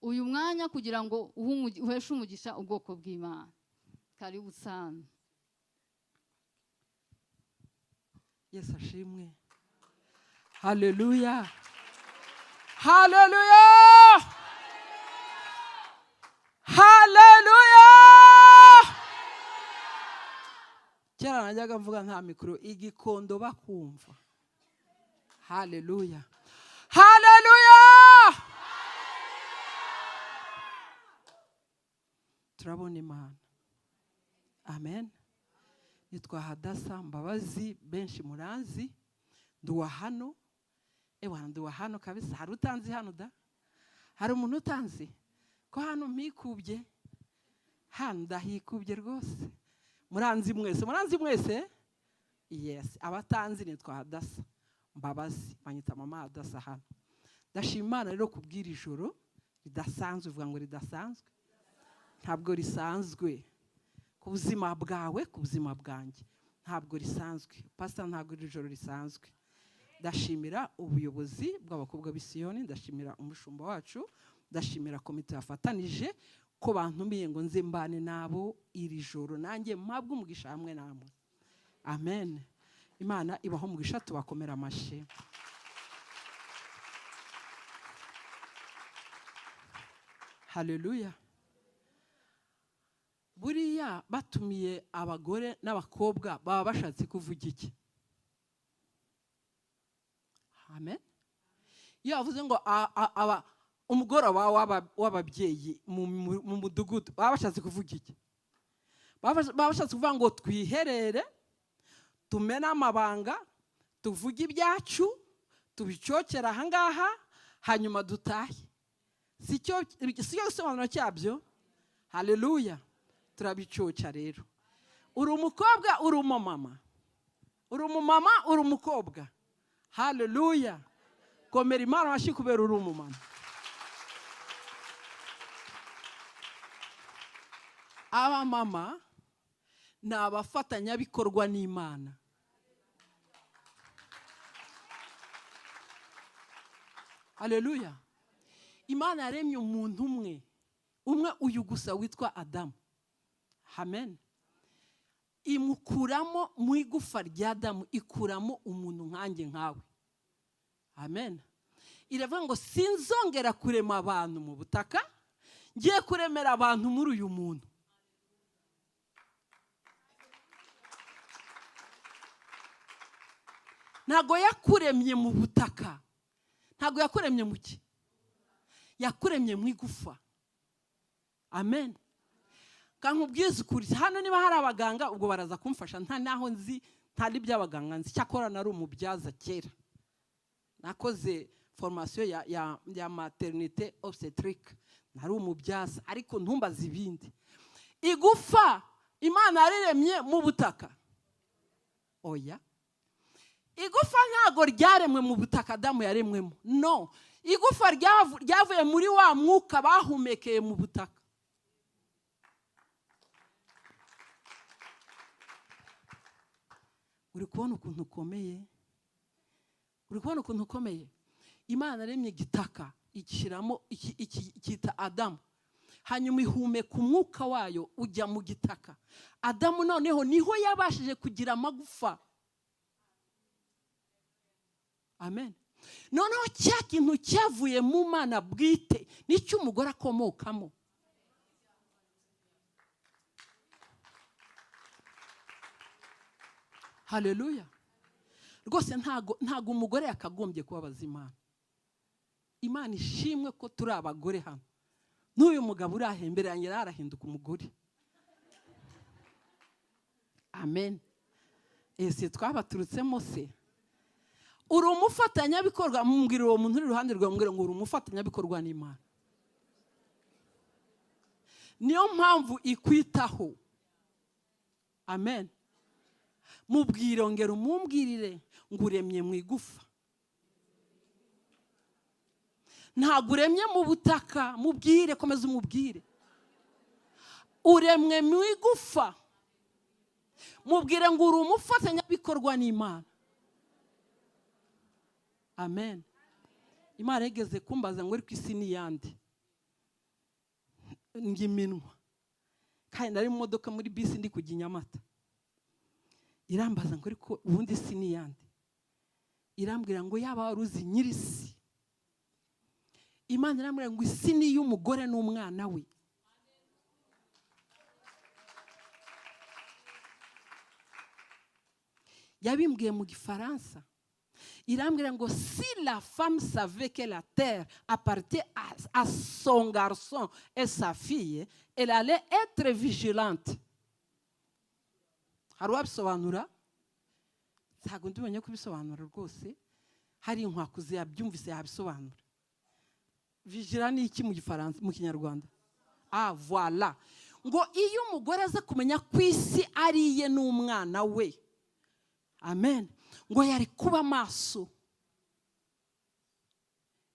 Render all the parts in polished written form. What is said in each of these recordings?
uyu mwanya kugira ngo uheshe umugisha ubwoko bw'Imana. Karibu sana. Yesu ashimwe. Haleluya. Haleluya. Haleluya. Kera najyaga mvuga nta mikoro, igikondo bakumva. Haleluya. Haleluya. Turabona Imana. Amen. Nitwa Hadassa Mbabazi, benshi muranzi. Nduwa hano. Nduwa hano kabisa. Hari utanzi hano da? Hari umuntu utanzi? Ko hano mpikubye? Hano ndahikubye rwose. Muranzi mwese? Muranzi mwese? Yes. Abatanzi nitwa Hadassa Mbabazi. Banyita Maman Hadassa hano. Ndashima Imana rero kubwira ijoro ridasanzwe. Uvuga ngo ridasanzwe? Ntabwo risanzwe. Ku buzima bwawe, ku buzima bwanjye ntabwo risanzwe. Pastor, ntabwo ijoro risanzwe. Ndashimira ubuyobozi bw'abakobwa b'Isiyoni, ndashimira umushumba wacu, ndashimira komite yafatanije ko bantumiye ngo nze mbane nabo iri joro, nanjye mpabwe umugisha hamwe namwe. Amen. Imana ibaho umugisha, tubakomera amashyi. Haleluya. Buriya batumiye abagore n'abakobwa baba bashatse kuvuga iki? Amen. Iyo avuze ngo umugoroba w'ababyeyi mu mudugudu, baba bashatse kuvuga iki? Baba bashatse kuvuga ngo twiherere, tumene amabanga, tuvuge ibyacu, tubicokera ahangaha, hanyuma dutahe. Si cyo gisobanuro cyabyo? Haleluya. Turabicoca rero. Uri umukobwa, uri umumama. Uri umumama, uri umukobwa. Haleluya. Komera Imana amashyi kubera uri umumama. Aba mama ni abafatanyabikorwa n'Imana. Haleluya. Imana yaremye umuntu umwe uyu gusa witwa Adamu. Amen. Imukuramo mu igufa rya Adamu, ikuramo umuntu nkanjye nkawe. Amen. Iravuga ngo sinzongera kurema abantu mu butaka, ngiye kuremera abantu muri uyu muntu. Ntago yakuremye mu butaka. Ntago yakuremye mu ki? Yakuremye mu igufa. Amen. Kankubwiza ukuri, hano niba hari abaganga ubwo baraza kumfasha, nta naho nzi, nta n'iby'abaganga nzi. Cyakora nari umubyaza kera. Nakoze formation ya maternité obstétrique. Nari umubyaza, ariko ntumbaza ibindi. Igufa Imana yariremye mu butaka. Oya. Igufa ntago ryaremwe mu butaka Adamu yaremwemo. No. Igufa ryavuye muri wa mwuka bahumekeye mu butaka. Uri kubona ukuntu ukomeye? Uri kubona ukuntu ukomeye? Imana yaremye igitaka, ikishyiramo ikita Adamu. Hanyuma ihumeka umwuka wayo ujya mu gitaka. Adamu noneho niho yabashije kugira amagufa. Amen. Noneho cya kintu cyavuye mu Mana bwite nicyo umugore akomokamo. Haleluya. Rwose ntago umugore yakagombye kubabaza Imana. Imana ishimwe ko turi abagore hano. N'uyu mugabo uri ahembere yanjye arahinduka umugore. Amen. Ese twabaturutsemo se? Uri umufatanyabikorwa, mumbwira uwo muntu uri iruhande rwawe, mumbwira ngo uri umufatanyabikorwa n'Imana. Niyo mpamvu ikwitaho. Amen. Mubwire, ongera umumbwirire ngo uremye mu igufa. Ntabwo uremye mu butaka, mubwire, komeza umubwire. Uremwe mu igufa. Mubwire ngo uri umufatanyabikorwa n'Imana. Amen. Imana yegeze kumbaza ngo uri ku isi ni yande. ngiminwa kandi nari mu modoka muri bisi ndi kujya Nyamata. Irambaza ngo ariko ubundi si ni yandi. Irambwira ngo yaba waruzi nyirisi. Imana irambwira ngo isi ni y'umugore n'umwana we. Yabimbwiye mu Gifaransa. Irambwira ngo si la femme savait que la terre appartenait à son garçon et sa fille, elle allait être vigilante. Hari wabisobanura? Ntabwo ndibonye kubisobanura rwose. Hari inkwakuzi yabyumvise yabisobanura. Vigilant ni iki mu Gifaransa, mu Kinyarwanda? Ah, voilà. Ngo iyo umugore aza kumenya ko isi ari ye n'umwana we. Amen. Ngo yari kuba maso.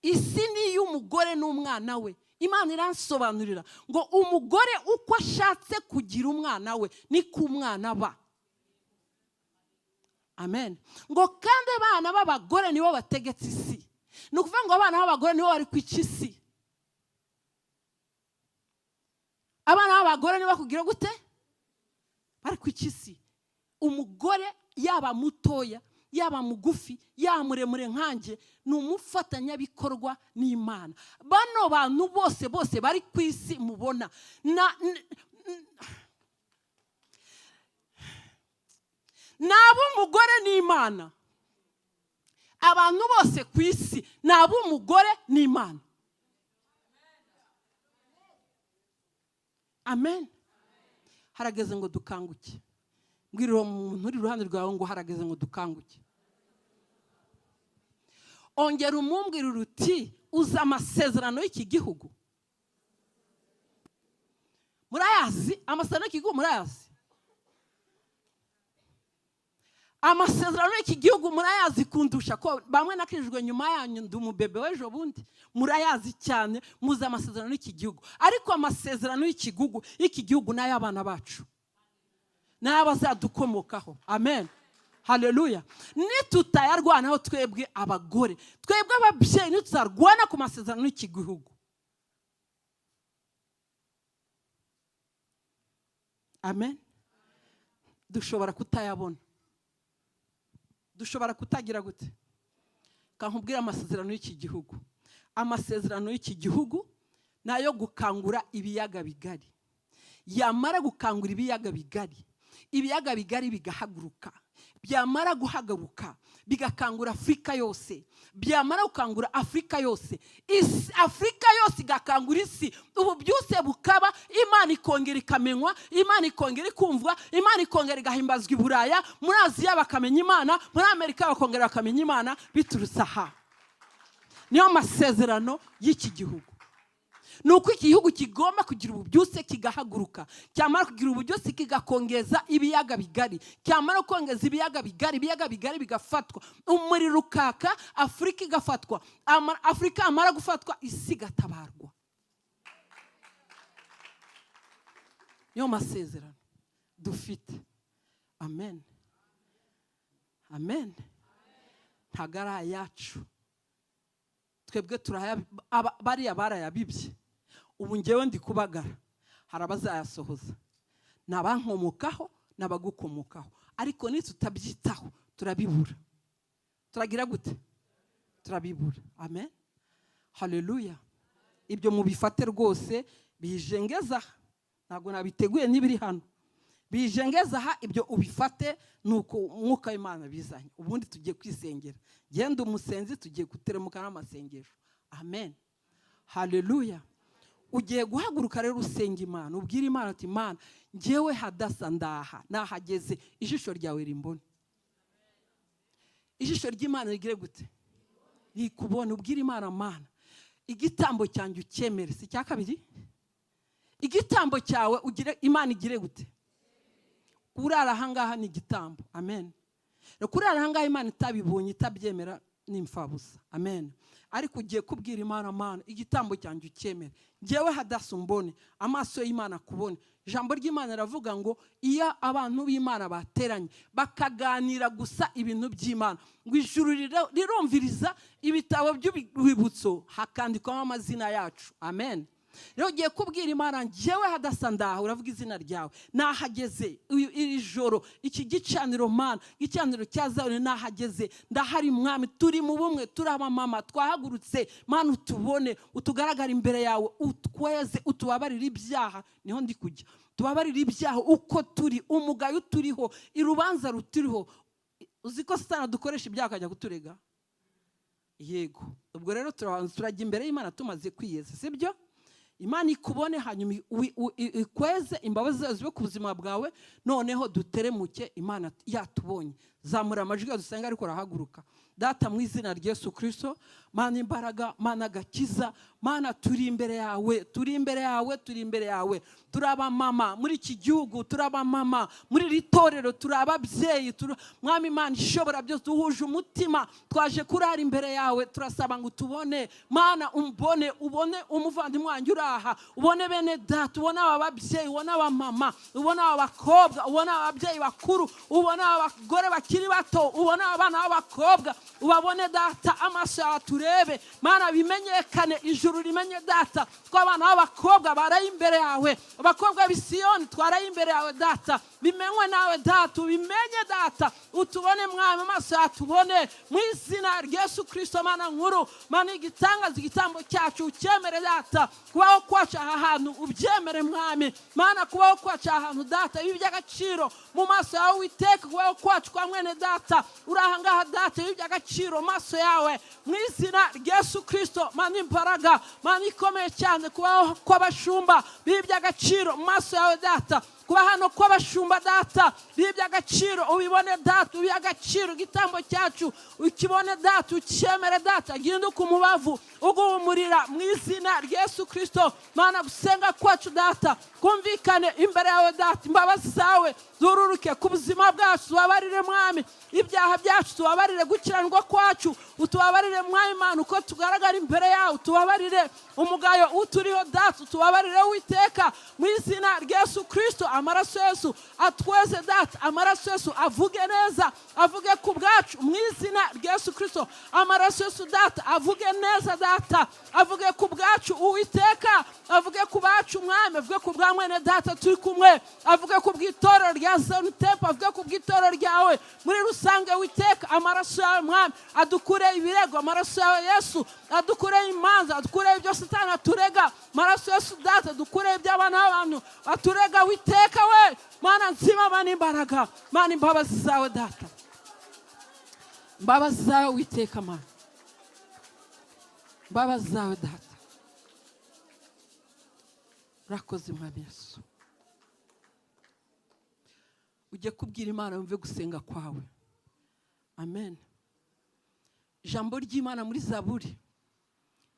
Isi ni y'umugore n'umwana we. Imana iransobanurira ngo umugore uko ashatse kugira umwana we ni ku mwana ba. Amen. Ngo kandi abana b'abagore nibo bategetse isi. Ni ukuvuga ngo abana b'abagore nibo bari kwica isi. Abana b'abagore nibo kugira gute? Bari kwica isi. Umugore yaba mutoya, yaba mugufi, yaba muremure nkanjye, ni umufatanyabikorwa n'Imana. Bano bantu bose bari ku isi mubona nabo umugore n'Imana. Abantu bose ku isi nabo umugore n'Imana. Amen. Harageze ngo dukanguke. Mbwira umuntu uri iruhande rwawe ngo harageze ngo dukanguke. Ongera umumbwira uruti uza amasezerano y'iki gihugu. Murayazi? Amasezerano y'iki gihugu murayazi? Amasezerano y'iki gihugu murayazi kundusha ko bamwe nakijwe nyuma yanyu ndi umubebe w'ejo bundi. Murayazi cyane muza amasezerano y'iki gihugu. Ariko amasezerano y'iki gihugu n'ay'abana bacu. N'abazadukomokaho. Amen. Haleluya. Nitutayarwanaho twebwe abagore, twebwe ababyeyi nituzarwana ku masezerano y'iki gihugu. Amen. Dushobora kutayabona. Dushobora kutagira gute? Kankubwira amasezerano y'iki gihugu. Amasezerano y'iki gihugu nayo gukangura ibiyaga bigari. Yamara gukangura ibiyaga bigari, ibiyaga bigari bigahaguruka. Byamara guhagaruka bigakangura Afrika yose. Byamara gukangura Afrika yose, Afrika yose igakangura isi. Ubu byose bukaba, Imana ikongera ikamenywa, Imana ikongera ikumvwa, Imana ikongera igahimbazwa i Buraya, muri Aziya bakamenya Imana, muri Amerika bakongera bakamenya Imana biturutse aha. Niyo masezerano y'iki gihugu. Nuko iki gihugu kigomba kugira ububyutse kigahaguruka. Cyamara kugira ububyutse kigakongeza ibiyaga bigari. Cyamara kongeza ibiyaga bigari bigafatwa. Umuriro ukaka, Afrika igafatwa. Afrika amara gufatwa, isi gatabarwa. Niyo masezerano dufite. Amen. Amen. Ntagara yacu. Twebwe bariya barayabibye. Ubu ngewe ndi kubagara. Harabazayasohoza. Nabankomokaho nabagukomokaho. Ariko nitutabyitaho turabibura. Turagira gute? Turabibura. Amen. Haleluya. Ibyo mubifate rwose bijengeza. Ntabwo nabiteguye nibiri hano. Bijengeza ha ibyo ubifate nuko umwuka w'Imana bizanye. Ubundi tugiye kwisengera. Genda umusenzi tugiye guteremuka n'amasengesho. Amen. Haleluya. Ugiye guhaguruka rero usenga Imana. Ubwira Imana ati Imana, ngewe Hadassa ndaha. Nahageze ijisho ryawe rimbone. Ijisho ry'Imana rigire gute? Rikubona. Ubwira Imana, Mana, igitambo cyanjye ucyemere. Si cya kabiri? Igitambo cyawe ugire Imana igire gute? Kurara ahangaha ni igitambo. Amen. Kurara ahangaha Imana itabibonye itabyemera ni imfabusa. Amen. Ariko ugiye kubwira Imana, Mana, igitambo cyanjye ucyemere. Ngewe Hadassa umbone, amaso y'Imana kubone. Ijambo ry'Imana ravuga ngo iyo abantu b'Imana bateranye bakaganira gusa ibintu by'Imana, ngo ijuru rirumviriza ibitabo by'ubwibutso hakandikwamo amazina yacu. Amen. rero ugiye kubwira Imana njyewe Hadassa ndaha, uravuga izina ryawe, nahageze iri joro, iki gicaniro Mana, igicaniro cya Zayoni nahageze, ndahari Mwami, turi mu bumwe, turi abamama, twahagurutse Mana, utubone, utugaragara imbere yawe, utweze, utubabarire ibyaha, niho ndi kujya, tubabarire ibyaha uko turi, umugayo turiho, irubanza ruturiho. Uzi ko Satani dukoresha ibyaha akajya kuturega? Yego. Ubwo rero turajya imbere y'Imana tumaze kwiyeza, sibyo? Imana ikubone, hanyuma ikweze imbabazi zawe zibe ku buzima bwawe, noneho duteremuke Imana yatubonye. Zamura amajwi dusenga, ariko rahaguruka. Data mu izina rya Yesu Kristo, Mana imbaraga, Mana gakiza, Mana turi imbere yawe, turi imbere yawe, turi imbere yawe. Turaba mama muri iki gihugu, turaba mama muri ritorero, turababyeyi, Mwami Mana ishobora byose, duhuje umutima, twaje kurara imbere yawe, turasaba ngo tubone Mana, umbone, ubone umuvandimwe wanjye uraha, ubone bene data, ubone ababyeyi, ubone abamama, ubone abakobwa, ubone ababyeyi bakuru, ubone abagore bakiri bato, ubone abana b'abakobwa, ubabone data, amaso yawe turebe Mana, bimenyekane, ijuru rimenye data, ko abana b'abakobwa baraye imbere yawe, abakobwa b'Isiyoni twaraye imbere yawe data, bimenywe nawe data, ubimenye data, utubone Mwami, amaso yawe tubone, mu izina rya Yesu Kristo. Mana nkuru, Mana igitangaza, igitambo cyacu ucyemere data, kubaho kwacu aha hantu ubyemere Mwami, Mana kubaho kwacu aha hantu data, ibi by'agaciro mu maso yawe Uwiteka, kubaho kwacu kwa mwene data uraha ngaha data, ibi by'agaciro mu maso yawe, mu izina rya Yesu Kristo. Mana imbaraga, Mana ikomeye cyane, kubaho kw'abashumba bibi by'agaciro mu maso yawe data, kuba hano kw'abashumba data bibi by'agaciro, ubibone data, ubiha agaciro igitambo cyacu, ukibone data, ucyemere data, gihinduka umubavu uguhumurira mu izina rya Yesu Kristo. Mana gusenga kwacu data kumvikane imbere yawe data, imbabazi zawe zururuke ku buzima bwacu, tubabarire Mwami ibyaha byacu, tubabarire gukiranirwa kwacu, utubabarire Mwami Mana uko tugaragara imbere yawe, tubabarire umugayo uturiho data, tubabarire Uwiteka mu izina rya Yesu Kristo. Amaraso Yesu atweze data, amaraso Yesu avuge neza, avuge ku bwacu mu izina rya Yesu Kristo. Amaraso Yesu data avuge neza data, avuge ku bwacu Uwiteka, avuge ku bacu Mwami, avuge ku bwa mwene data turi kumwe, avuge ku bw'itorero rya Zone Temple, avuge ku bw'itorero ryawe muri rusange Uwiteka. Amaraso yawe Mwami adukure ibirego, amaraso yawe Yesu adukure imanza, adukure ibyo Satani aturega, amaraso Yesu data adukure iby'abana b'abantu aturega Uwiteka we. Mana nzima, Mana imbaraga, Mana imbabazi zawe data, imbabazi zawe Uwiteka, Mana imbabazi zawe data, urakoze Mwami Yesu. Ujye kubwira Imana wumve gusenga kwawe. Amen. Ijambo ry'Imana muri Zaburi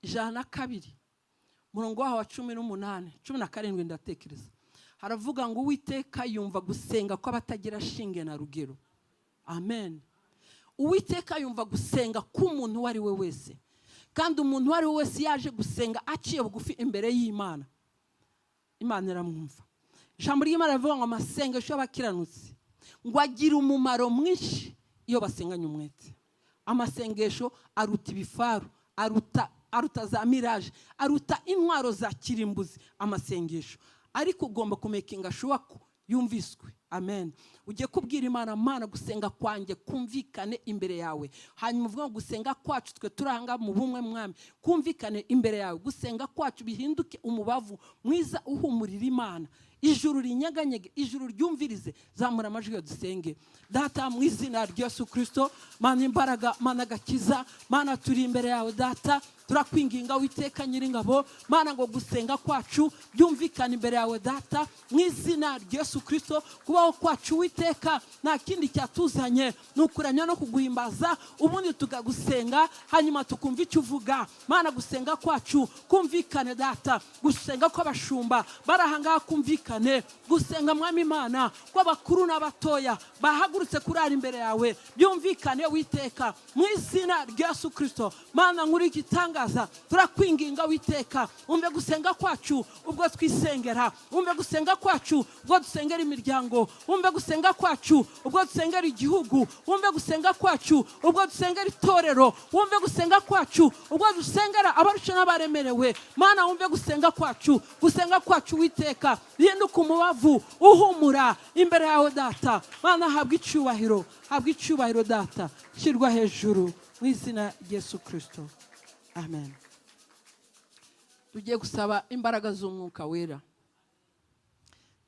102 murongo wa 18 17 ndatekereza, haravuga ngo Uwiteka yumva gusenga kw'abatagira shinge na rugero. Amen. Uwiteka yumva gusenga k'umuntu wari we wese, kandi umuntu wari we wese yaje gusenga aciye bugufi imbere y'Imana, Imana iramwumva. Ijambo ry'Imana rivuga ngo amasengesho y'abakiranutsi ngo agira umumaro mwinshi iyo basenganye umwete. Amasengesho aruta ibifaru, aruta za mirage, aruta intwaro za kirimbuzi. Amasengesho ariko ugomba kumekinga sure ko yumviswe. Amen. Ujye kubwira Imana, Mana gusenga kwanjye kumvikane imbere yawe, hanyuma uvuga gusenga kwacu twe turanga mu bumwe Mwami kumvikane imbere yawe, gusenga kwacu bihinduke umubavu mwiza uhumurira Imana, ijuru rinyeganyege, ijuru ryumvirize. Zamura amajwi dusenge. Data mu izina rya Yesu Kristo, Mana imbaraga, Mana gakiza, Mana turi imbere yawe data, turakwinginga Uwiteka Nyiringabo, Mana ngo gusenga kwacu byumvikane imbere yawe data, mu izina rya Yesu Kristo. Kubaho kwacu Uwiteka nta kindi cyatuzanye, nukuranya no kuguhimbaza, ubundi tukagusenga hanyuma tukumva icyo uvuga. Mana gusenga kwacu kumvikane data, gusenga kw'abashumba barahanga kumvikane, gusenga Mwami Imana kw'abakuru n'abatoya bahagurutse kurara imbere yawe byumvikane Uwiteka, mu izina rya Yesu Kristo. Mana nkuri gitangaza, turakwinginga Uwiteka, umve gusenga kwacu ubwo twisengera, umve gusenga kwacu ubwo dusengera imiryango, itorero, wumve gusenga kwacu ubwo dusengera igihugu, wumve gusenga kwacu ubwo dusengera itorero, wumve gusenga kwacu ubwo dusengera abarusha n'abaremerewe. Mana wumve gusenga kwacu Uwiteka, hinduka umubavu uhumura imbere yawe data. Mana habwa icyubahiro data, shyirwa hejuru mu izina rya Yesu Kristo, amen. Tugiye gusaba imbaraga z'umwuka wera.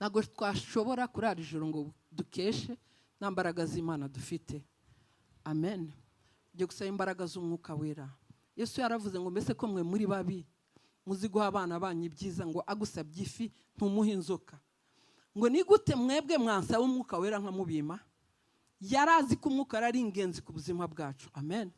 Ntabwo twashobora kurara ijoro ngo dukeshe nta mbaraga z'Imana dufite, amen. Tugiye gusaba imbaraga z'umwuka wera. Yesu yaravuze ngo mbese ko mwe muri babi muzi guha abana banyu ibyiza, ngo agusabye ifi ntumuhe inzoka. Ngo ni gute mwebwe mwansaba umwuka wera nkamubima? Yarazi ko umwuka ari ingenzi ku buzima bwacu, amen.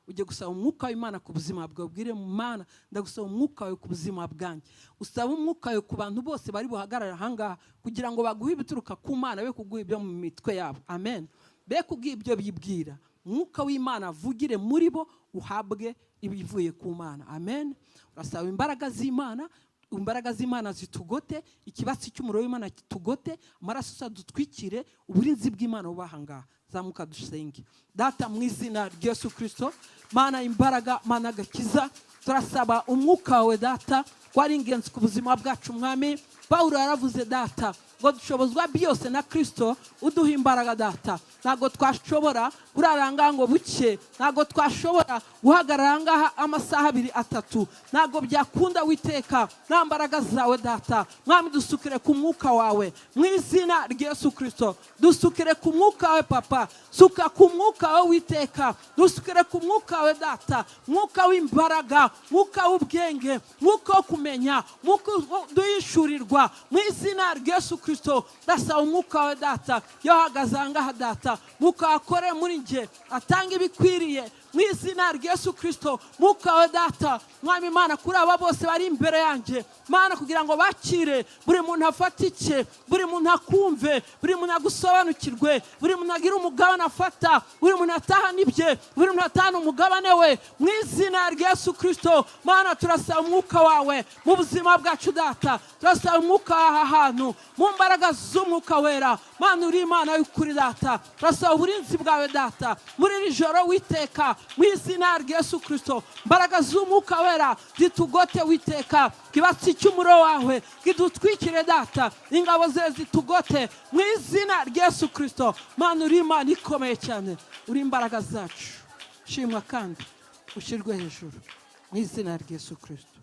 Ugiye gusaba umwuka w'Imana ku buzima bwawe, ubwire Mana ndagusaba umwuka wawe ku buzima bwanjye. Usaba umwuka wawe ku bantu bose bari buhagarara ahangaha kugira ngo baguhe ibituruka ku Mana, be kuguha ibyo mu mitwe yabo, amen. Be kuguha ibyo bibwira. Umwuka w'Imana avugire muri bo, uhabwe ibivuye ku Mana, amen. Urasaba imbaraga z'Imana zitugote, ikibatsi cy'umuriro w'Imana kitugote, amaraso sadutwikire, uburinzi bw'Imana bubahangaha. Zamuka dusenge. Data mu izina rya Yesu Kristo, Mana imbaraga, Mana gakiza, turasaba umwuka wawe data, ko ari ingenzi ku buzima bwacu mwami. Pawulo yaravuze data ngo dushobozwa byose na Kristo uduha imbaraga data. Ntabwo twashobora kuraranga ngo buke, ntabwo twashobora guhagarara ngaha amasaha 2 3, ntabwo byakunda Uwiteka nta mbaraga zawe data. Mwami dusukire ku mwuka wawe mu izina rya Yesu Kristo, dusukire ku mwuka wawe Papa, suka ku mwuka wawe Uwiteka, dusukire ku mwuka wawe data, mwuka w'imbaraga, mwuka w'ubwenge, mwuka wo kumenya, mwuka duyishurirwa mu izina rya Yesu Kristo. Ndasaba umwuka wawe data yohagaze ngaha data, mwuka akore muri nje, atanga ibikwiriye mu izina rya Yesu Kristo. Mwuka wawe data, Mwami Imana, kuri aba bose bari imbere yanjye Mana, kugira ngo bakire, buri muntu afatike, buri muntu akumve, buri muntu agusobanukirwe, buri muntu agira umugabane afata, buri muntu atahana ibye, buri muntu atahana umugabane we mu izina rya Yesu Kristo. Mana turasaba umwuka wawe mu buzima bwacu data, turasaba umwuka aha hantu mu mbaraga z'umwuka wera. Mana uri Imana y'ukuri data, turasaba uburinzi bwawe data muri iri joro Uwiteka mu izina rya Yesu Kristo. Mbaraga z'umwuka wera zitugote Uwiteka, kibatsi cy'umuriro wawe kidutwikire data, ingabo ze zitugote mu izina rya Yesu Kristo. Mana uri Imana ikomeye cyane, uri imbaraga zacu, shimwa kandi ushirwe hejuru mu izina rya Yesu Kristo.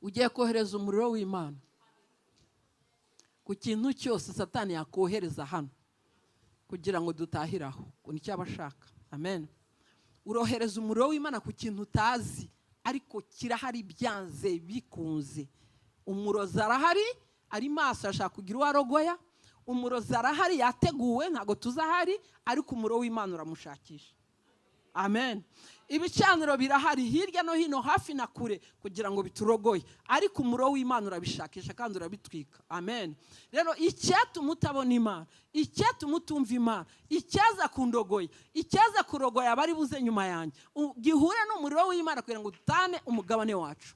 Ugiye kohereza umuriro w'Imana ku kintu cyose Satani yakohereza hano kugira ngo dutahiraho, ko nicyo abashaka, amen. Urohereza umuriro w'Imana ku kintu utazi ariko kirahari byanze bikunze. Umurozi arahari, ari maso ashaka kugira uwarogoya. Umurozi arahari yateguwe, ntago tuzahari, ariko umuriro w'Imana uramushakisha, amen. Ibicaniro birahari hirya no hino hafi na kure kugira ngo biturogoye, ariko umuriro w'Imana urabishakisha kandi urabitwika, amen. Rero icyatuma utabona Imana, icyatuma utumva Imana, icyaza kundogoya, icyaza kurogoya abari buze nyuma yanjye, gihure n'umuriro w'Imana kugira ngo dutane umugabane wacu.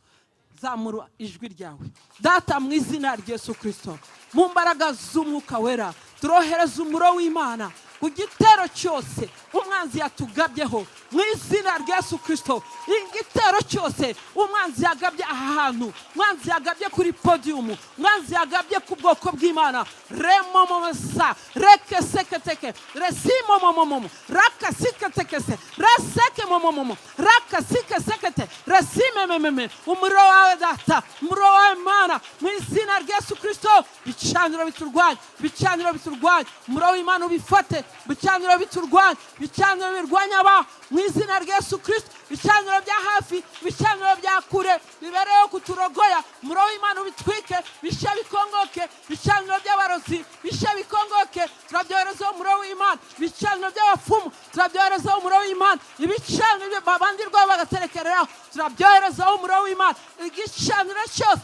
Zamura ijwi ryawe data mu izina rya Yesu Kristo, mu mbaraga z'umwuka wera turohereza umuriro w'Imana ku gitero cyose umwanzi yatugabyeho mu izina rya Yesu Kristo. Igitero cyose umwanzi yagabye aha hantu, umwanzi yagabye kuri podium, umwanzi yagabye ku bwoko bw'Imana, remomosa rekeseketeke resimomomomo rakasiketeke reseke momomomo rakasikesekete resimemememe. Umuriro wawe data, umuriro wawe Mana mu izina rya Yesu Kristo. Bicaniro biturwanya, bicaniro biturwanya, umuriro w'Imana ubifate, bicaniro biturwanya, bicaniro birwanya aba mu izina rya Yesu Kristo. Bicaniro bya hafi, bicaniro bya kure bibereyeho kuturogoya, umuriro w'Imana ubitwike, bisha bikongoke. Bicaniro by'abarozi bisha bikongoke, turabyoherezaho umuriro w'Imana. Bicaniro by'abapfumu turabyoherezaho umuriro w'Imana. Ibicaniro babandirwa bagaterekereraho turabyoherezaho umuriro w'Imana. Igicaniro cyose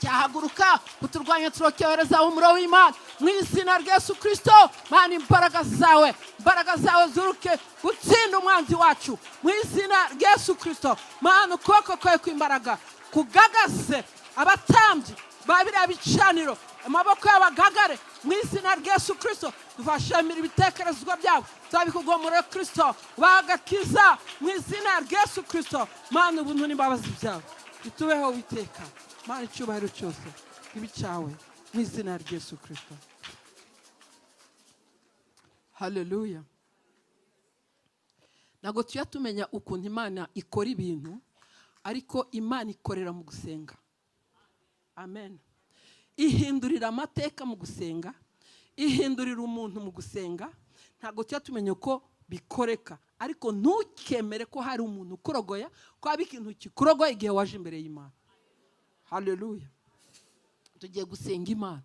cyahaguruka kuturwanya turocyoherezaho umuriro w'Imana mu izina rya Yesu Kristo. Mana imbaraga zawe zuruke gutsinda umwanzi wacu mu izina rya Yesu Kristo. Mana ukuboko kwawe kw'imbaraga kugagaze abatambyi babira bicaniro amaboko y'abagagare mu izina rya Yesu Kristo. Tuvashimira ibitekerezo byabo, tuzabikugomorera Kristo, bagakiza mu izina rya Yesu Kristo. Mana, ubuntu n'imbabazi byawe bitubeho witeka. Mana, icyubahiro cyose ibi cyawe mu izina rya Yesu Kristo. Haleluya. Ntabwo tujya tumenya ukuntu Imana ikora ibintu, ariko Imana ikorera mu gusenga. Amen. Ihindurira amateka mu gusenga, ihindurira umuntu mu gusenga. Ntabwo tujya tumenya ko bikoreka, ariko ntukemere ko hari umuntu ukurogoya, ko haba ikintu kikurogoya igihe waje imbere y'Imana. Haleluya. Tugiye gusenga Imana,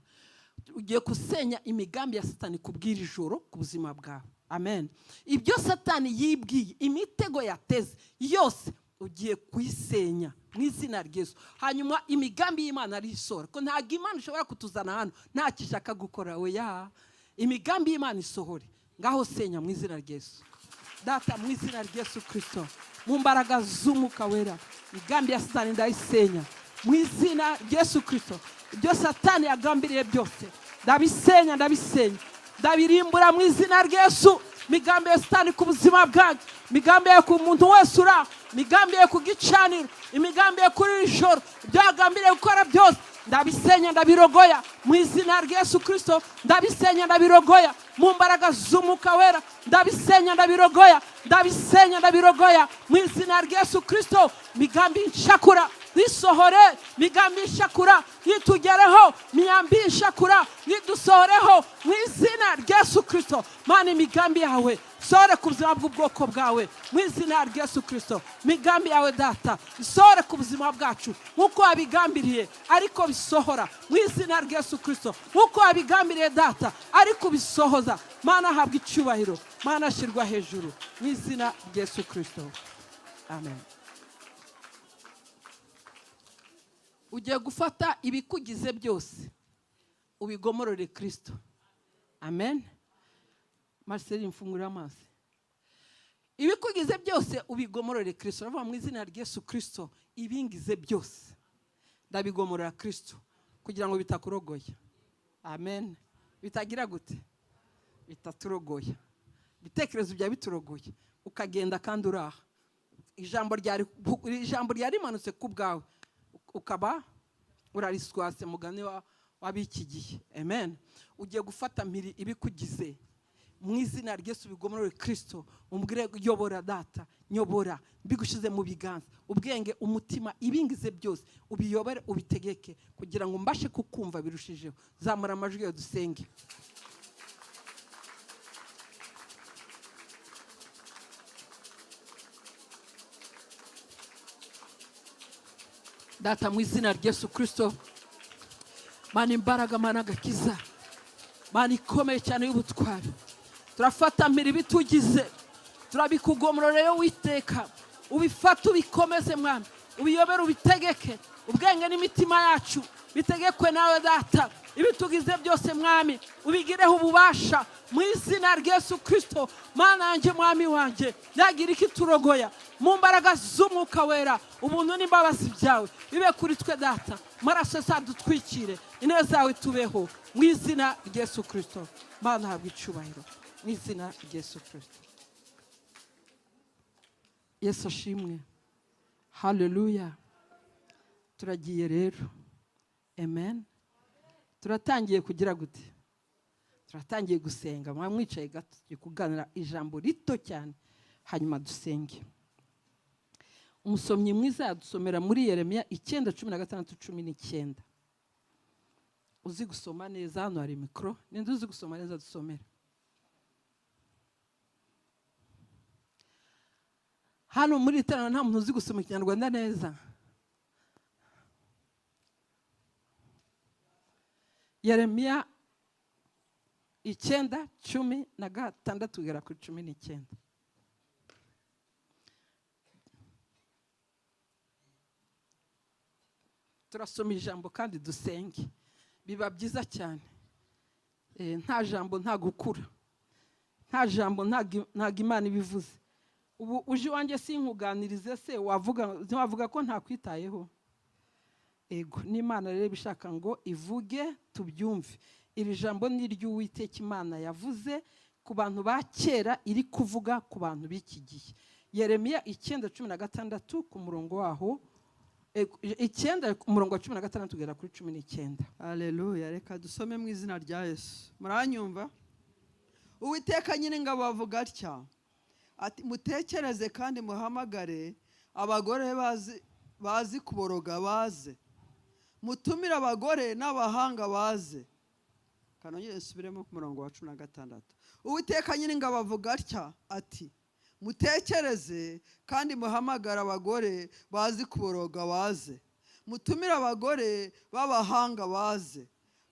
ugiye gusenya imigambi ya Satani kubwira ijoro ku buzima bwawe. Amen. Ibyo Satani yibwiye, imitego yateze yose ugiye kuyisenya mu izina rya Yesu. Hanyuma imigambi y'Imana arisohora, ko ntabwo Imana ishobora kutuzana hano nta kishaka gukora. Oya, imigambi y'Imana isohore. Ngaho senya mu izina rya Yesu. Data, mu izina rya Yesu Kristo, mu mbaraga z'Umwuka Wera, imigambi ya Satani ndayisenya mu izina rya Yesu Kristo. Ibyo Satani yagambiriye byose ndabisenya, ndabirimbura mu izina rya Yesu. Migambi ya Satani ku buzima bwanjye, migambi ya ku muntu wese ura, migambi ya ku gicaniro, imigambi ya kuri ijoro, ibyo yagambiriye gukora byose ndabisenya, ndabirogoya mu izina rya Yesu Kristo. Ndabisenya, ndabirogoya mu mbaraga z'Umwuka Wera. Ndabisenya, ndabirogoya mu izina rya Yesu Kristo. Migambi nshakura bisohore, migambi nshakura yitugereho, migambi nshakura yidusohoreho mu izina rya Yesu Kristo. Mana, imigambi yawe sore ku buzima bw'ubwoko bwawe mu izina rya Yesu Kristo. Migambi yawe Data sore ku buzima bwacu nk'uko wabigambiriye, ariko bisohora mu izina rya Yesu Kristo. Nk'uko wabigambiriye Data, ariko bisohoza. Mana, habwa icyubahiro, Mana ashyirwa hejuru mu izina rya Yesu Kristo. Amen. Ugiye gufata ibikugize byose ubigomorore Kristo. Amen. Marcel, mfungura amazi. Ibikugize byose ubigomorore Kristo. Ravuga mu izina rya Yesu Kristo, ibingize byose ndabigomorora Kristo kugira ngo bitakurogoya. Amen. Bitagira gute? Bitaturogoya. Bitekerezo bya biturogoye ukagenda kandi uraha. Ijambo ryari rimanutse ku bwawe, ukaba urariswase mugani wabiki gihe. Amen. Ugiye gufata mpiri ibikugize mu izina rya Yesu, bigomorore Kristo. Umbwire, yobora Data, nyobora, mbigushize mu biganza. Ubwenge, umutima, ibingize byose ubiyobore, ubitegeke kugira ngo mbashe kukumva birushijeho. Zamura amajwi yo dusenge. Data, mu izina rya Yesu Kristo, Mana imbaraga, Mana agakiza, Mana ikomeye cyane y'ubutwari, turafata mpiri bitugize, turabikugomororeye Uwiteka. Ubifata ubikomeze Mwami, ubiyobere, ubitegeke. Ubwenge n'imitima yacu bitegekwe nawe Data. Ibitugize byose Mwami ubigireho ububasha mu izina rya Yesu Kristo. Mana yanjye, Mwami wanjye, yagira ikiturogoya mu mbaraga z'Umwuka Wera. Ubuntu n'imbabazi byawe bibe kuri twe Data. Maraso sadutwikire, ineza yawe tubeho mu izina rya Yesu Kristo. Mana, habwa icyubahiro mu izina rya Yesu Kristo. Yesu ashimwe. Haleluya. Turagiye rero. Amen. Turatangiye kugira gute? Turatangiye gusenga. Mwamwicaye gato tugiye kuganira ijambo rito cyane, hanyuma dusenge. Umusomyi mwiza yadusomera muri Yeremiya 9:16-19. Uzi gusoma neza, hano hari mikro. Ninde uzi gusoma neza dusomera? Hano muri iterano nta muntu uzi gusoma Ikinyarwanda neza. Yeremiya 9:16 kugera kuri 19. Turasoma ijambo kandi dusenge. Biba byiza cyane. Nta jambo nta gukura. Nta jambo nta Imana ibivuze. Ubu uje wanjye sinkuganirize se wavuga ko nta kwitayeho. ego n'Imana rero bishaka ngo ivuge tubyumve. Iri jambo ni ry'Uwiteka Imana yavuze ku bantu ba kera, iri kuvuga ku bantu b'iki gihe. Yeremiya 9:16 ku murongo waho, 9 umurongo wa 16 kugera kuri 19. Haleluya. Reka dusome mu izina rya Yesu. Muranyumva? Uwiteka Nyiringabo avuga atya ati, mutekereze kandi muhamagare abagore bazi kuboroga baze, mutumire abagore n'abahanga baze. Kanongere nsubiremo ku murongo wa 16. Uwiteka Nyiringabo avuga atya ati, mutekereze kandi muhamagara abagore bazi kuboroga baze, mutumire abagore b'abahanga baze,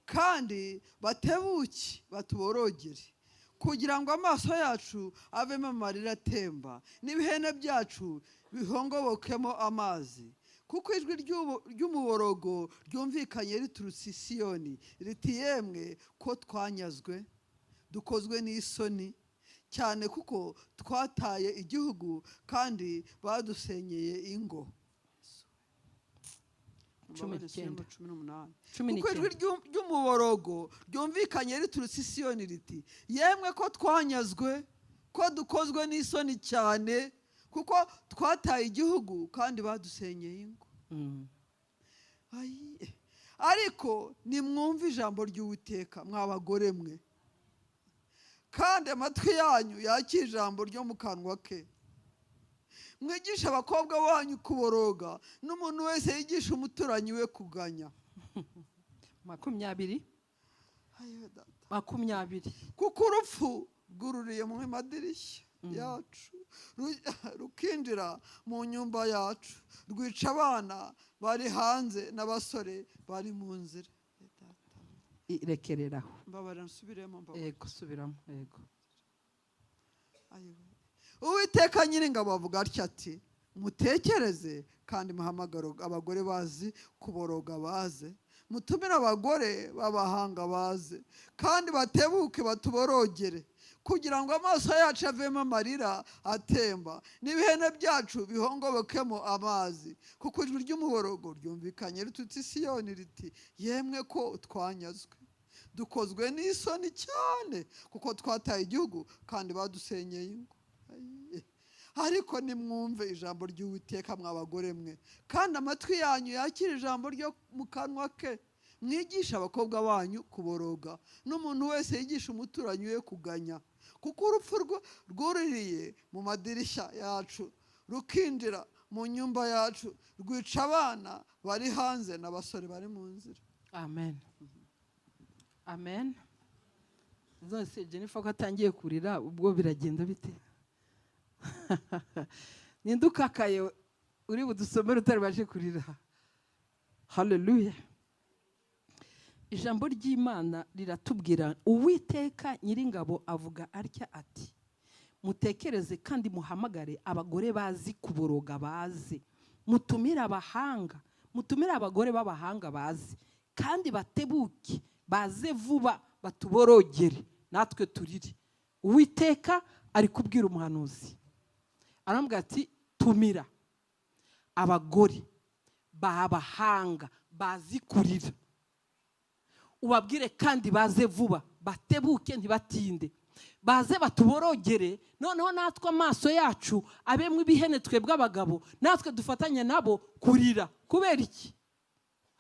kandi batebuke batuborogere, kugira ngo amaso yacu avemo amarira atemba n'ibihene byacu bihongobokemo amazi. Kuko ijwi ry'umuborogo ryumvikanye riturutse i Siyoni riti, yemwe ko twanyazwe dukozwe n'isoni cyane, kuko twataye igihugu kandi badusenyeye ingo. 18. Kuko ijwi ry'umuborogo ryumvikanye riturutse i Siyoni riti, yemwe ko twanyazwe ko dukozwe n'isoni cyane, kuko twataye igihugu kandi badusenyeye ingo. Ariko nimwumve ijambo ry'Uwiteka mwa bagore mwe, kandi amatwi yanyu yakira ijambo ryo mu kanwa ke. Mwigisha abakobwa banyu kuboroga, n'umuntu wese yigisha umuturanyi we kuganya. 20. Kuko urupfu rwururiye mu madirishya yacu, rukinjira mu nyumba yacu, rwica abana bari hanze n'abasore bari mu nzira. Rekereraho. Mbabara nsubiremo. Ego subiramo. Ego. Uwiteka Nyiringabo avuga atya ati, mutekereze kandi muhamagara abagore bazi kuboroga baze, mutumire abagore b'abahanga baze, kandi batebuke batuborogere, kugira ngo amaso yacu avemo amarira atemba n'ibihene byacu bihongobokemo amazi. Kuko ijwi ry'umuborogo ryumvikanye riturutse i Siyoni riti, yemwe ko twanyazwe dukozwe n'isoni cyane, kuko twataye igihugu kandi badusenyeye ingo. Ariko nimwumve ijambo ry'Uwiteka mwa bagore mwe, kandi amatwi yanyu yakira ijambo ryo mu kanwa ke. Mwigisha abakobwa banyu kuboroga, n'umuntu wese yigisha umuturanyi we kuganya. Kuko urupfu rwuririye mu madirishya yacu, rukinjira mu nyumba yacu, rwica abana bari hanze n'abasore bari mu nzira. Amen. Amen. Zose Jennifer ko atangiye kurira, ubwo biragenda bite? Nindukakaye uri budusomere utari baje kurira. Haleluya. Ijambo ry'Imana riratubwira, Uwiteka Nyiringabo avuga atya ati, mutekereze kandi muhamagare abagore bazi kuboroga baze, mutumire abahanga, mutumire abagore b'abahanga baze, kandi batebuke baze vuba batuborogere natwe turire. Uwiteka ari kubwira umuhanuzi, arambwira ati, tumira abagore b'abahanga bazi kurira, ubabwire kandi baze vuba batebuke ntibatinde, baze batuborogere, noneho natwe amaso yacu abemwe ibihene twebwe abagabo, natwe dufatanye nabo kurira. Kubera iki?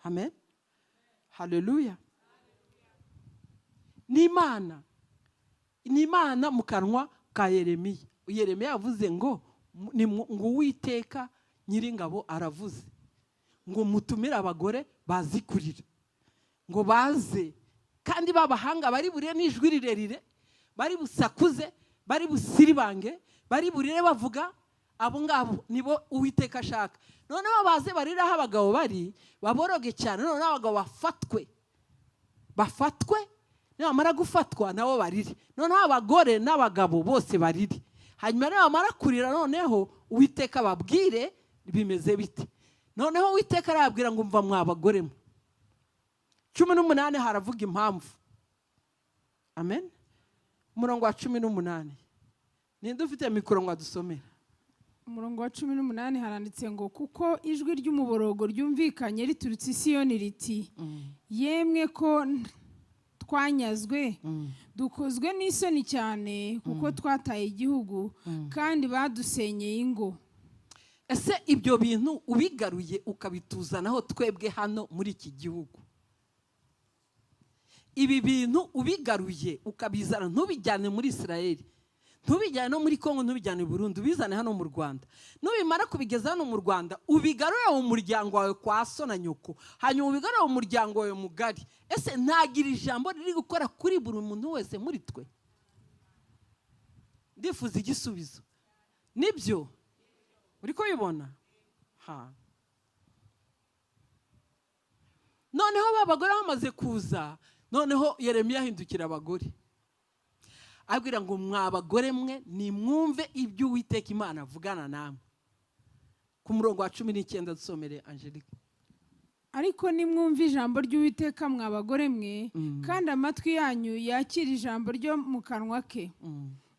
Amen. Haleluya. N'Imana mu kanwa ka Yeremiya. Yeremiya yavuze ngo Uwiteka Nyiringabo aravuze ngo mutumire abagore bazi kurira, ngo baze kandi babahanga bari burire n'ijwi rirerire, bari busakuze, bari busiribange, bari burire bavuga. Abo ngabo nibo Uwiteka ashaka. Noneho baze barire aho abagabo bari, baboroge cyane, noneho abagabo bafatwe, nibamara gufatwa nabo barire, noneho abagore n'abagabo bose barire. Hanyuma nibamara kurira, noneho Uwiteka babwire bimeze bite. Noneho Uwiteka arababwira ngo mva mwa bagore mwe. 18 haravuga impamvu. Amen. Umurongo wa 18. Ninde ufite mikoro ngo adusomera? umurongo wa 18 haranditse ngo kuko ijwi ry'umuborogo ryumvikanye riturutse Siyoni riti yemwe ko twanyazwe dukozwe n'isoni cyane kuko twataye igihugu kandi badusenyeye ingo. Ese ibyo bintu ubigaruye ukabituzanaho twebwe hano muri iki gihugu, ibi bintu ubigaruye ukabizana ntubijyane muri Israel, ntubijyane no muri Kongo, ntubijyane i Burundi, ubizane hano mu Rwanda. Nubimara kubigeza hano mu Rwanda ubigarure mu muryango wawe kwa so na nyoko, hanyuma ubigarure mu muryango wawe mugari. Ese ntagira ijambo riri gukora kuri buri muntu wese muri twe? Ndifuza igisubizo. Nibyo uri ko bibona? Noneho babagore bamaze kuza, noneho Yeremiya ahindukira abagore abwira ngo mwabagore mwe nimwumve ibyo Uwiteka Imana avugana namwe. Ku murongo wa 19 dusomere Angelique. Ariko nimwumve ijambo ry'Uwiteka mwabagore mwe kandi amatwi yanyu yakira ijambo ryo mu kanwa ke.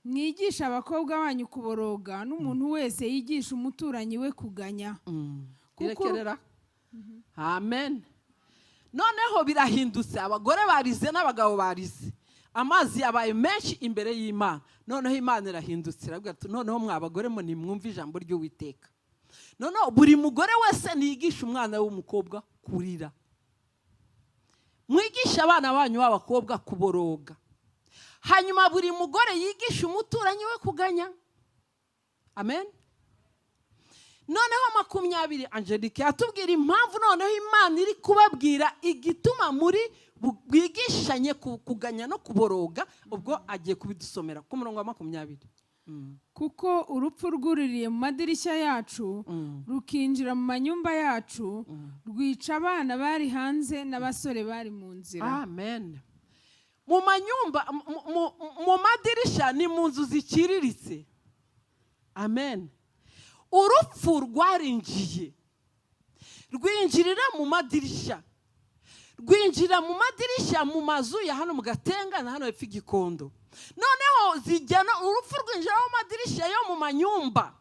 Mwigisha abakobwa banyu kuboroga n'umuntu wese yigisha umuturanyi we kuganya. Irekerera. Amen. Noneho birahindutse, abagore barize n'abagabo barize, amazi yabaye menshi imbere y'Imana. Noneho Imana irahindutse iravuga ati noneho mwabagore mo nimwumve ijambo ry'Uwiteka. Noneho buri mugore wese niyigisha umwana w'umukobwa kurira, mwigisha abana banyu b'abakobwa kuboroga, hanyuma buri mugore yigisha umuturanyi we kuganya. Amen. Noneho 20 Angelique yatubwira impamvu noneho Imana iri kubabwira igituma muri bwigishanye kuganya no kuboroga. Ubwo agiye kubidusomera ku murongo wa 20. Kuko urupfu rwuririye mu madirishya yacu rukinjira mu manyumba yacu, rwica abana bari hanze n'abasore bari mu nzira. Amen. Mu manyumba, mu madirishya ni mu nzu zikiriritse. Amen. Urupfu rwarinjiye rwinjirira mu madirishya, rwinjira mu madirishya mu mazu ya hano mu Gatenga na hano hepfo Gikondo. Noneho zijyana urupfu rwinjira mu madirishya yo mu manyumba,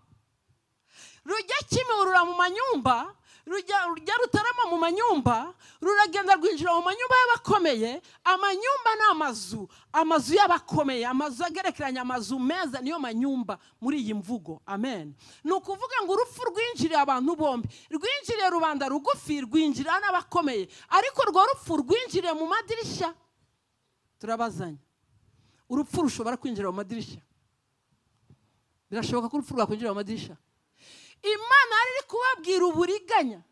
rujya Kimihurura mu manyumba, rujya Rutarama mu manyumba, ruragenda rwinjira mu manyumba y'abakomeye. Amanyumba ni amazu y'abakomeye, amazu agerekeranya, amazu meza, niyo manyumba muri iyi mvugo. Amen. Ni ukuvuga ngo urupfu rwinjiriye abantu bombi, rwinjiriye rubanda rugufi, rwinjira n'abakomeye. Ariko rwo rupfu rwinjiriye mu madirishya. Turabazanya, urupfu rushobora kwinjira mu madirishya? Birashoboka ko urupfu rwakwinjira mu madirishya? Imana ari kubabwira uburiganya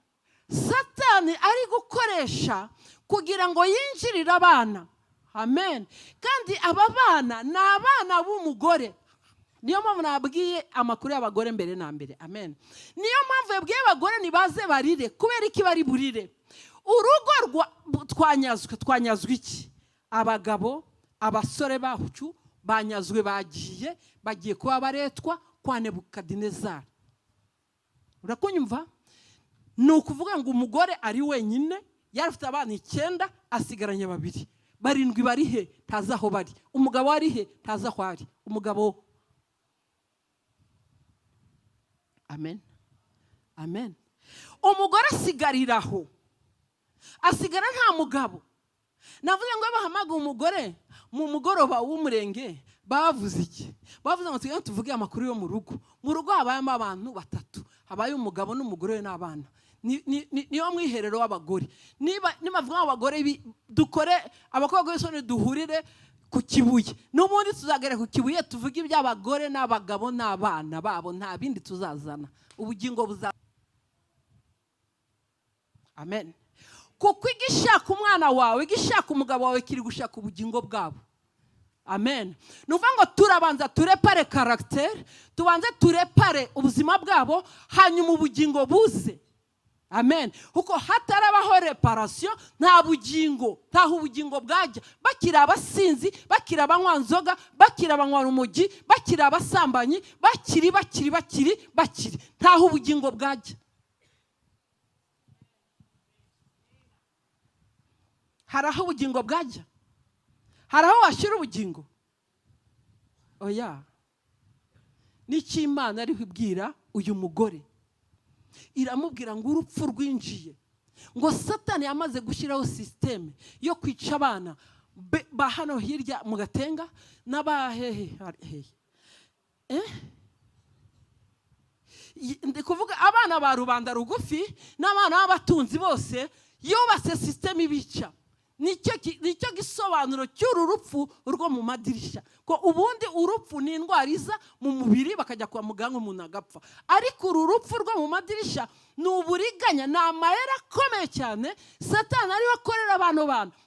Satani ari gukoresha kugira ngo yinjirire abana. Amen. Kandi aba bana ni abana b'umugore. Niyo mpamvu nabwiye amakuru y'abagore mbere na mbere. Amen. Niyo mpamvu yabwiye abagore nibaze barire. Kubera iki bari burire? Urugo twanyazwe iki? Abagabo, abasore bacu banyazwe, bagiye kuba baretwa kwa Nebukadinezari. Urakunyumva? Ni ukuvuga ngo umugore ari wenyine, yarafite abana 9 asigaranye 2. 7 bari he? Tazi aho bari. Umugabo ari he? Tazi aho ari. Umugabo. Amen. Amen. Umugore asigariraho, asigara nta mugabo. Navuze ngo bahamaga umugore mu mugoroba w'umurenge, bavuze iki? Bavuze ngo tuvuge amakuru yo mu rugo. Mu rugo habayemo abantu 3, habaye umugabo n'umugore n'abana. Niyo mwiherero w'abagore. Niba vuga abagore dukore abakobwa b'isoni duhurire ku kibuye. N'ubundi tuzagera ku kibuye tuvuge iby'abagore n'abagabo n'abana babo, nta bindi tuzazana. Ubugingo buza. Amen. Kuko igishaka umwana wawe, igishaka umugabo wawe kiri gushaka ubugingo bwabo. Amen. Nuvuga ngo turabanza turepare caractère, tubanze turepare ubuzima bwabo, hanyuma ubugingo buze. Amen. Kuko hatarabaho reparation nta bugingo, ntaho ubugingo bwajya. Bakira abasinzi, bakira abanywanzoga, bakira abanywa umugi, bakira abasambanyi, bakiri ntaho ubugingo bwajya. Haraho ubugingo bwajya? Haraho washyira ubugingo? Oya. n'icyo Imana ariho ibwira uyu mugore. Iramubwira ngo urupfu rwinjiye, ngo Satani yamaze gushyiraho systeme yo kwica abana ba hano hirya mu Gatenga n'abahehe. Ndi kuvuga abana ba rubanda rugufi n'abana b'abatunzi bose, yubatse systeme ibica. Nicyo gisobanuro cy'uru rupfu rwo mu madirisha, ko ubundi urupfu ni indwara iza mu mubiri bakajya kwa muganga umuntu agapfa, ariko uru rupfu rwo mu madirisha ni uburiganya, ni amayeri akomeye cyane Satani ariwe akorera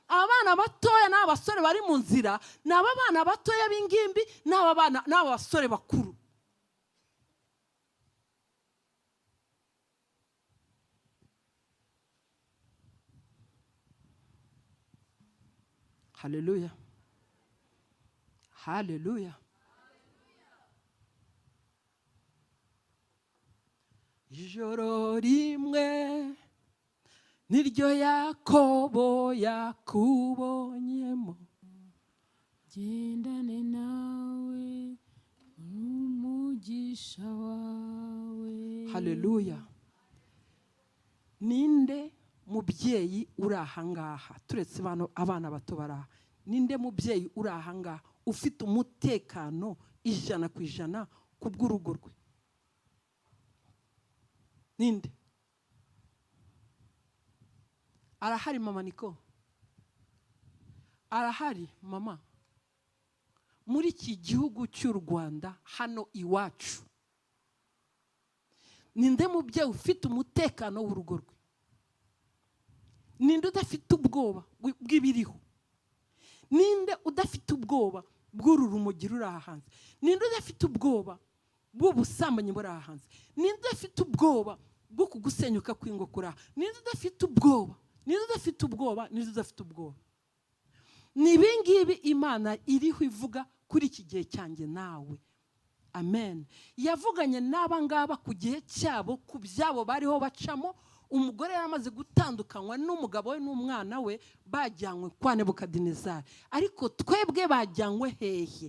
abana batoya n'abasore bari mu nzira, n'aba bana batoya b'ingimbi n'aba basore bakuru. Haleluya. Haleluya. Ijoro rimwe niryo Yakobo yakubonyemo, gendane nawe umwigisha wawe. Haleluya. Ninde mubyeyi uri ahangaha, turetse abana bato baraha, ninde mubyeyi uri ahangaha ufite umutekano 100% ku bw'urugo rwe? Ninde? Arahari mama Niko? Arahari mama? Muri iki gihugu cy'u Rwanda hano iwacu, ninde mubyeyi ufite umutekano w'urugo rwe? Ninde udafite ubwoba bw'ibiriho? Ninde udafite ubwoba bw'uru rumogi ruri aha hanze? Ninde udafite ubwoba bw'ubusambanyi buri aha hanze? Ninde udafite ubwoba bwo kugusenyuka kw'ingo kuri aha? Ninde udafite ubwoba? Ninde udafite ubwoba? Ninde udafite ubwoba? Ni ibingibi Imana iriho ivuga kuri iki gihe cyanjye nawe. Amen. Yavuganye n'aba ngaba ku gihe cyabo, ku byabo bariho bacamo. Umugore yaramaze gutandukanywa n'umugabo we n'umwana we, bajyanywe kwa Nebukadinezari. Ariko twebwe bajyanywe hehe?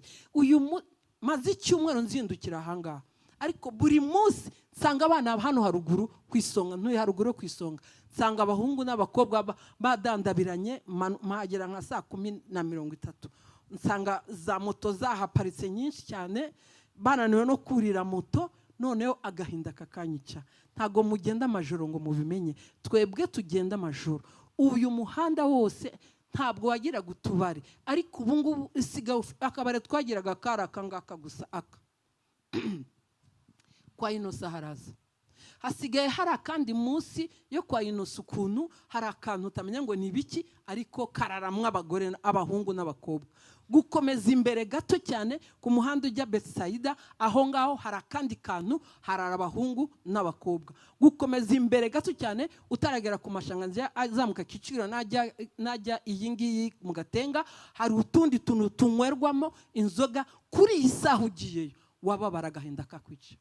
Maze icyumweru nzindukira ahangaha, ariko buri munsi nsanga abana hano haruguru ku isonga, ntuye haruguru ku isonga, nsanga abahungu n'abakobwa badandabiranye, magera nka 10:30. Nsanga za moto zahaparitse nyinshi cyane, bananiwe no kurira moto, noneho agahinda kakanyica. Ntago mugenda amajoro ngo mubimenye, twebwe tugenda amajoro. Uyu muhanda wose ntabwo wagira gutubare, ariko ubu ngubu isigaye akabare twagiraga kangaka gusa aka kwa Inosa haraza, hasigaye hari akandi munsi yo kwa Inosa ukuntu hari akantu utamenya ngo ni biki, ariko kararamwe abagore abahungu n'abakobwa. Gukomeza imbere gato cyane ku muhanda ujya Betsaida, aho ngaho hari akandi kantu, harara abahungu n'abakobwa. Gukomeza imbere gato cyane utaragera ku mashanganzi azamuka Kicukiro najya iyi ngiyi mu Gatenga, hari utundi tuntu tunywerwamo inzoga. Kuri iyi saha ugiyeyo wababara agahinda kakwica.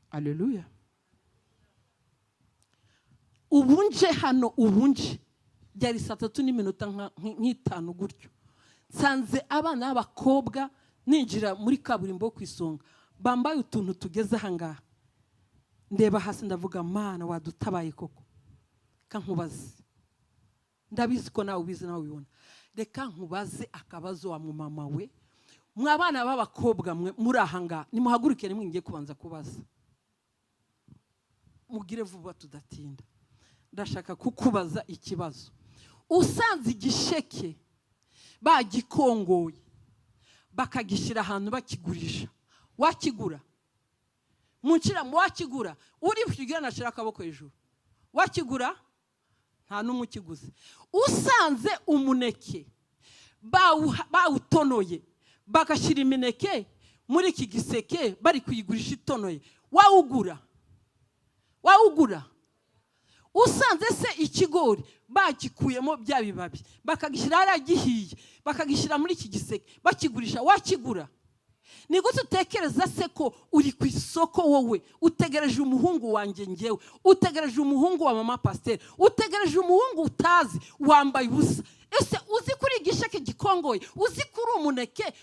Haleluya. Ubunje hano, ubunje byari 3:05 gutyo, nsanze abana b'abakobwa ninjira muri kaburimbo ku isonga, bambaye utuntu tugeze ahangaha. Ndeba hasi ndavuga, Mana wadutabaye koko. Kankubaze, ndabizi ko nawe ubizi nawe ubibona, reka nkubaze akabazo wa mama we. Mwabana b'abakobwa mwe muri ahangaha, nimuhaguruke nimwe ngiye kubanza kubaza, mugire vuba tudatinda. Ndashaka kukubaza ikibazo. Usanze igisheke bagikongoye bakagishira ahantu bakigurisha, wakigura? Munshira mu wakigura? Uri kugira nashira akaboko hejuru, wakigura? Nta n'umukiguze. Usanze umuneke bawutonoye bagashira imineke muri iki giseke bari kuyigurisha itonoye, wawugura? Wawugura? Usanze se ikigori bagikuyemo bya bibabi bakagishira haragihiye bakagishira muri iki giseke bakigurisha, wakigura? ni gute utekereza se ko uri ku isoko wowe utegereje umuhungu wanjye ngewe, utegereje umuhungu wa mama pasiteri, utegereje umuhungu utazi wambaye ubusa? ese uzi kuri igisheke gikongoye? uzi kuri umuneke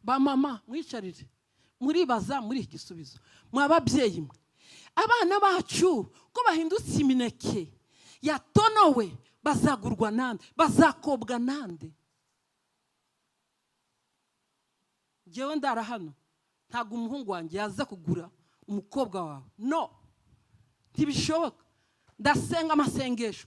ba mama mwicarire muribaza muri iki gisubizo. Mwa babyeyi mwe, abana bacu ko bahindutse imineke yatonowe bazagurwa nande? Bazakobwa nande? Jewe ndara hano ntago umuhungu wanjye yaza kugura umukobwa wawe, no, ntibishoboka. Ndasenga amasengesho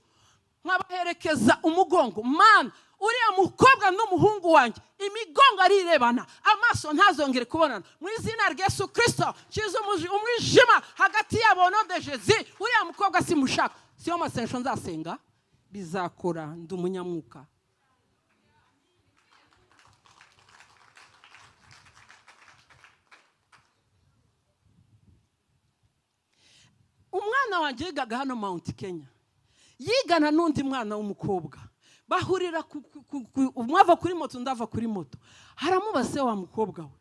nkabaherekeza umugongo, mana uriya mukobwa n'umuhungu wanjye imigongo arirebana, amaso ntazongere kubonana, mu izina rya Yesu Kristo kiza umwijima hagati yabo no de Jésus. Uriya mukobwa simushaka. Siyo masengesho nzasenga, bizakora. Ndi umunyamwuka. Umwana wanjye yigaga hano Mount Kenya, yigana n'undi mwana w'umukobwa, bahurira umwava kuri moto ndava kuri moto. Haramubaze wa mukobwa we,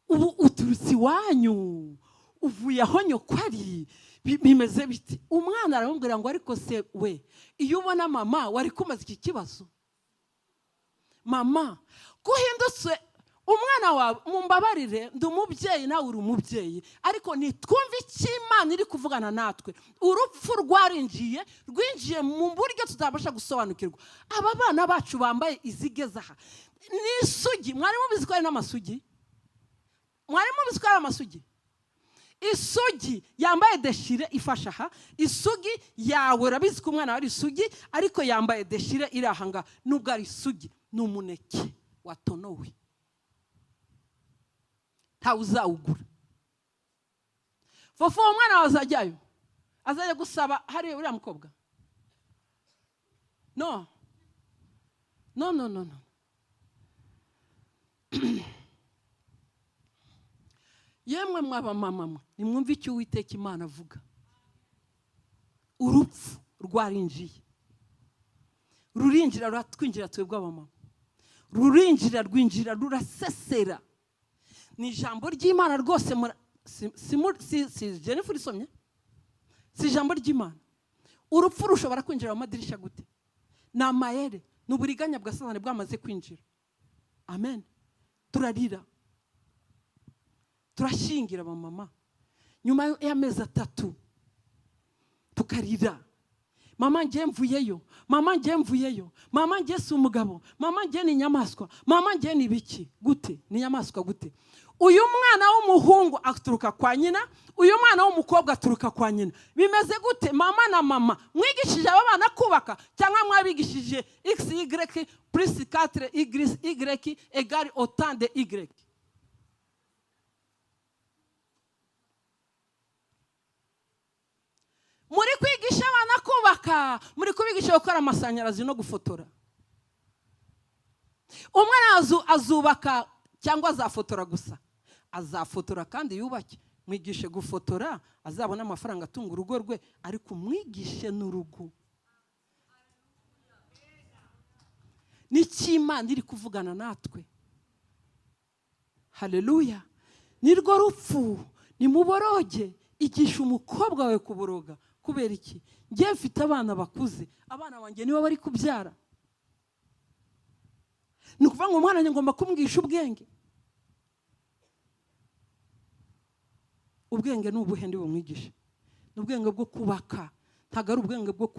ubu uturutse iwanyu uvuye aho nyoko ari, bimeze biti? Umwana aramubwira ngo ariko se we, iyo ubona mama wari kumaze iki kibazo? Mama kuhindutse umwana wawe, mumbabarire ndi umubyeyi nawe uri umubyeyi, ariko nitwumve icyo Imana iri kuvugana natwe. Urupfu rwinjiye mu buryo tutabasha gusobanukirwa. Aba bana bacu bambaye izigeze aha n'isugi. Mwari mubizi ko ari n'amasugi? Mwari mubizi ko ari amasugi? Isugi yambaye deshire ifasha aha, isugi yawe urabizi ko umwana ari isugi, ariko yambaye deshire iri ahanga. Nubwo ari isugi, ni umuneke watonowe, ntawe uzawugura. Fofo umwana wazajyayo azajya gusaba hari uriya mukobwa? No. Yemwe mwaba mama mwe, nimwumve icyo Uwiteka Imana avuga. Urupfu rwarinjiye, rurinjira ruratwinjira twebwe abamama, rwinjira rurasesera. Ni ijambo ry'Imana rwose. Si Jennifer isomye? Si ijambo ry'Imana. Urupfu rushobora kwinjira mu madirisha gute? Ni amayere, ni uburiganya bwa Satani bwamaze kwinjira. Amen. Turarira, turashingira abamama nyuma y'amezi 3 tukarira. Mama ngiye mvuyeyo, mama ngiye mvuyeyo, mama ngiye si umugabo, mama ngiye ni inyamaswa, mama ngiye ni biki? Gute? Ni inyamaswa gute? Uyu mwana w'umuhungu aturuka kwa nyina, uyu mwana w'umukobwa aturuka kwa nyina. Bimeze gute? Mama na mama mwigishije aba bana kubaka, cyangwa mwabigishije XY plus 4Y égale autant de Y? Muri kwigisha abana kubaka, muri kubigisha gukora amashanyarazi no gufotora. Umwana azubaka cyangwa azafotora gusa? Azafotora kandi yubake. Mwigishe gufotora azabona amafaranga atunga urugo rwe, ariko mwigishe n'urugo. N'iki Imana iri kuvugana natwe. Haleluya. Nirwo rupfu nimuboroge. Igisha umukobwa wawe kuboroga. Kubera iki? Ngiye mfite abana bakuze, abana banjye nibo bari kubyara. Ni ukuvuga ngo umwana ngomba kumwigisha ubwenge. Ubwenge ni ubuhe ndi bumwigisha? Ni ubwenge bwo kubaka, ntago ari ubwenge bwo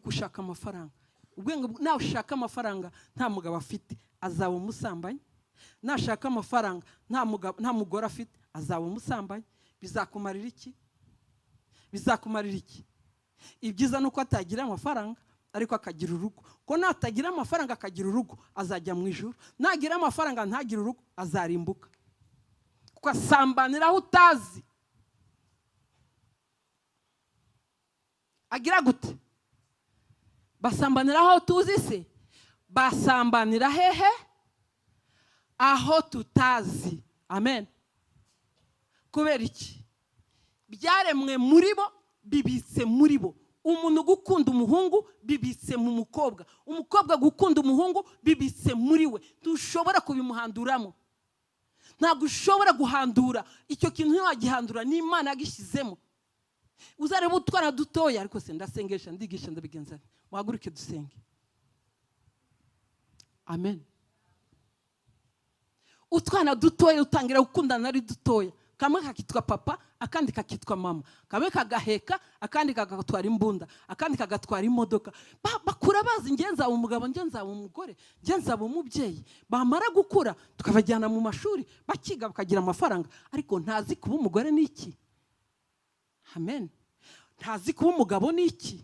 gushaka amafaranga. Ubwenge nawe ushaka amafaranga nta mugabo afite, azaba umusambanyi. Nashaka amafaranga nta mugore afite, azaba umusambanyi. Bizakumarira iki? Bizakumarira iki? Ibyiza nuko atagira amafaranga ariko akagira urugo. Ko natagira amafaranga akagira urugo, azajya mu ijuru. Nagira amafaranga ntagira urugo, azarimbuka. Kuko asambanira aho utazi. Agira gute? Basambanira aho tuzi se? Basambanira hehe? Aho tutazi. Amen. Kubera iki? Byaremwe muri bo, bibitse muri bo. umuntu gukunda umuhungu bibitse mu mukobwa, umukobwa gukunda umuhungu bibitse muri we. Dushobora kubimuhanduramo, ntabwo ushobora guhandura icyo kintu. Ntiwagihandura, ni Imana yagishyizemo. Uzareba utwana dutoya, ariko se ndasengesha, ndigisha, ndabigenza. Muhaguruke dusenge. Amen. Utwana dutoya utangira gukundana ari dutoya, kamwe kakitwa papa, akandi kakitwa mama, kamwe kagaheka, akandi kagatwara imbunda, akandi kagatwara imodoka. Bakura bazi nge nzaba umugabo, nge nzaba umugore, nge nzaba umubyeyi. Bamara gukura tukabajyana mu mashuri, bakiga bakagira amafaranga, ariko ntazi kuba umugore n'iki. Amen. Ntazi kuba umugabo n'iki,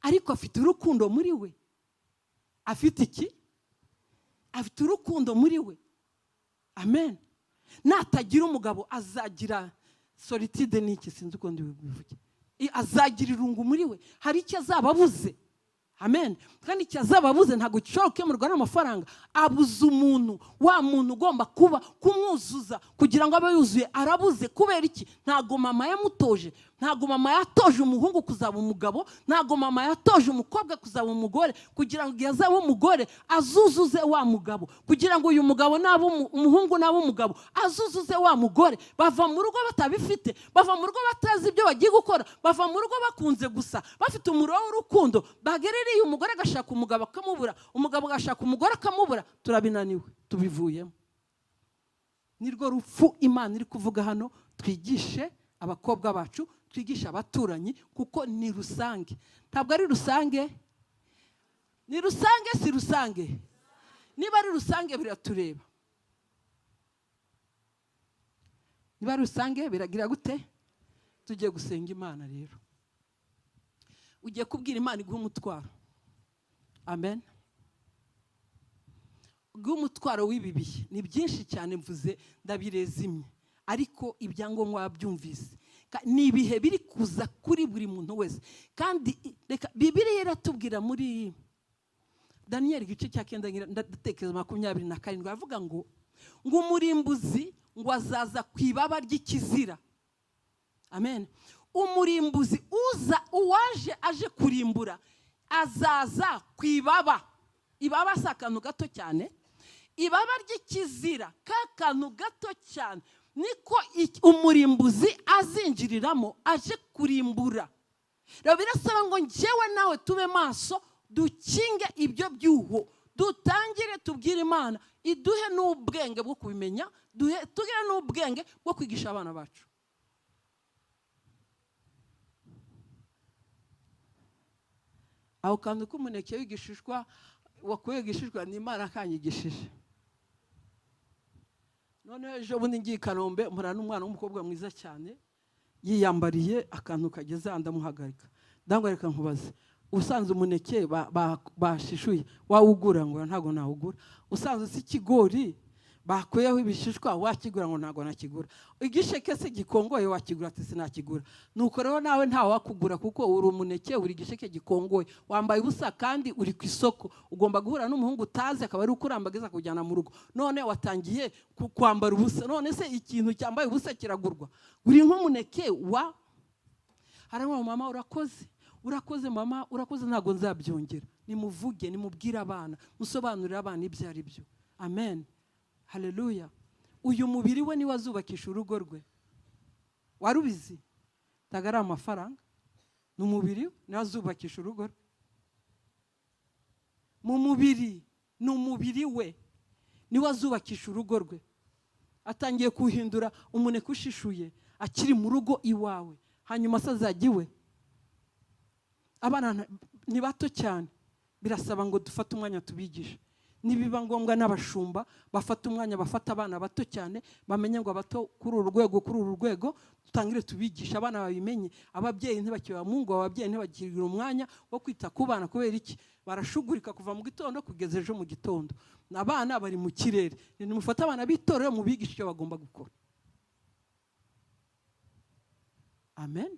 ariko afite urukundo muri we. Afite iki? Afite urukundo muri we. Amen. Natagira umugabo azagira solitude n'iki, sinzi uko ndibivuge. Azagira irungu muri we, hari icyo azababuze. Amen. Kandi icyo azababuze ntabwo gishobora gukemurwa n'amafaranga. Abuze umuntu, wa muntu ugomba kuba kumwuzuza kugira ngo abe yuzuye. Arabuze kubera iki? Ntabwo mama yamutoje, ntabwo mama yatoje umuhungu kuzaba umugabo, ntabwo mama yatoje umukobwa kuzaba umugore, kugira ngo igihe azaba umugore azuzuze wa mugabo, kugira ngo uyu mugabo naba umuhungu naba umugabo azuzuze wa mugore. Bava mu rugo batabifite, bava mu rugo batazi ibyo bagiye gukora, bava mu rugo bakunze gusa, bafite umuriro w'urukundo. Bagerereye umugore agashaka umugabo akamubura, umugabo agashaka umugore akamubura. Turabinaniwe, tubivuyemo. Nirwo rupfu Imana iri kuvuga hano. Twigishe abakobwa bacu, twigisha abaturanyi, kuko ni rusange. Ntabwo ari rusange, ni rusange, si rusange. Niba ari rusange biratureba, niba ari rusange biragira gute? Tugiye gusenga Imana rero. Ugiye kubwira Imana iguha umutwaro. Amen. Umutwaro w'ibibihe ni byinshi cyane, mvuze ndabirezimye, ariko ibyangombwa wabyumvise. Ni ibihe biri kuza kuri buri muntu wese. Kandi reka Bibiliya iratubwira muri Daniel igice cya 9 ndatekereza 27, avuga ngo umurimbuzi ngo azaza ku ibaba ry'ikizira. Amen. Umurimbuzi uwaje aje kurimbura azaza ku ibaba. Ibaba si akantu gato cyane, ibaba ry'ikizira k'akantu gato cyane niko umurimbuzi azinjiriramo aje kurimbura. Rero birasaba ngo njyewe nawe tube maso, dukinge ibyo byuho, dutangire tubwire Imana iduhe n'ubwenge bwo kubimenya, tugire n'ubwenge bwo kwigisha abana bacu. Aho kandi k'umuneke wigishishwa, wakwegishishwa n'Imana akanyigishije. None ejo bundi ngiye Kanombe, mpura n'umwana w'umukobwa mwiza cyane, yiyambariye akantu kageze ndamuhagarika. Ndangwareka nkubaze, usanze umuneke bashishuye wawugura? Ngo ntago nawugura. Usanze si kigori bakuyeho ibishishwa wakigura? Ngo ntago nakigura. Igisheke se gikongoye wakigura? Ati sinakigura. Nuko rero nawe ntawe wakugura, kuko uri umuneke, uri igisheke gikongoye, wambaye ubusa kandi uri ku isoko. Ugomba guhura n'umuhungu utazi, akaba ari ukurambagiza kujyana mu rugo. None watangiye kwambara ubusa. None se ikintu cyambaye ubusa kiragurwa? Uri nk'umuneke wa harimo mama urakoze, urakoze mama, urakoze, ntago nzabyongera. Nimuvuge, nimubwire abana, musobanurire abana ibyo ari byo. Amen. Haleluya. Uyu mubiri we niwe azubakisha urugo rwe. Warubizi? Tagara amafaranga. N'umubiri niwe azubakisha urugo rwe. Mu mubiri, n'umubiri we niwe azubakisha urugo rwe. Atangiye kuhindura umuneke ushishuye akiri mu rugo iwawe, hanyuma asazagiwe. Abana ni bato cyane, birasaba ngo dufate umwanya tubigisha. Nibiba ngombwa n'abashumba bafata umwanya, bafata abana bato cyane, bamenye ngo abato kuri uru rwego tutangire tubigisha abana babimenye. Ababyeyi ntibakiba mu ngo, ababyeyi ntibagirira umwanya wo kwita ku bana. Kubera iki? Barashugurika kuva mu gitondo kugeza ejo mu gitondo. Abana bari mu kirere. Nimufata abana bitorero mubigisha icyo bagomba gukora. Amen.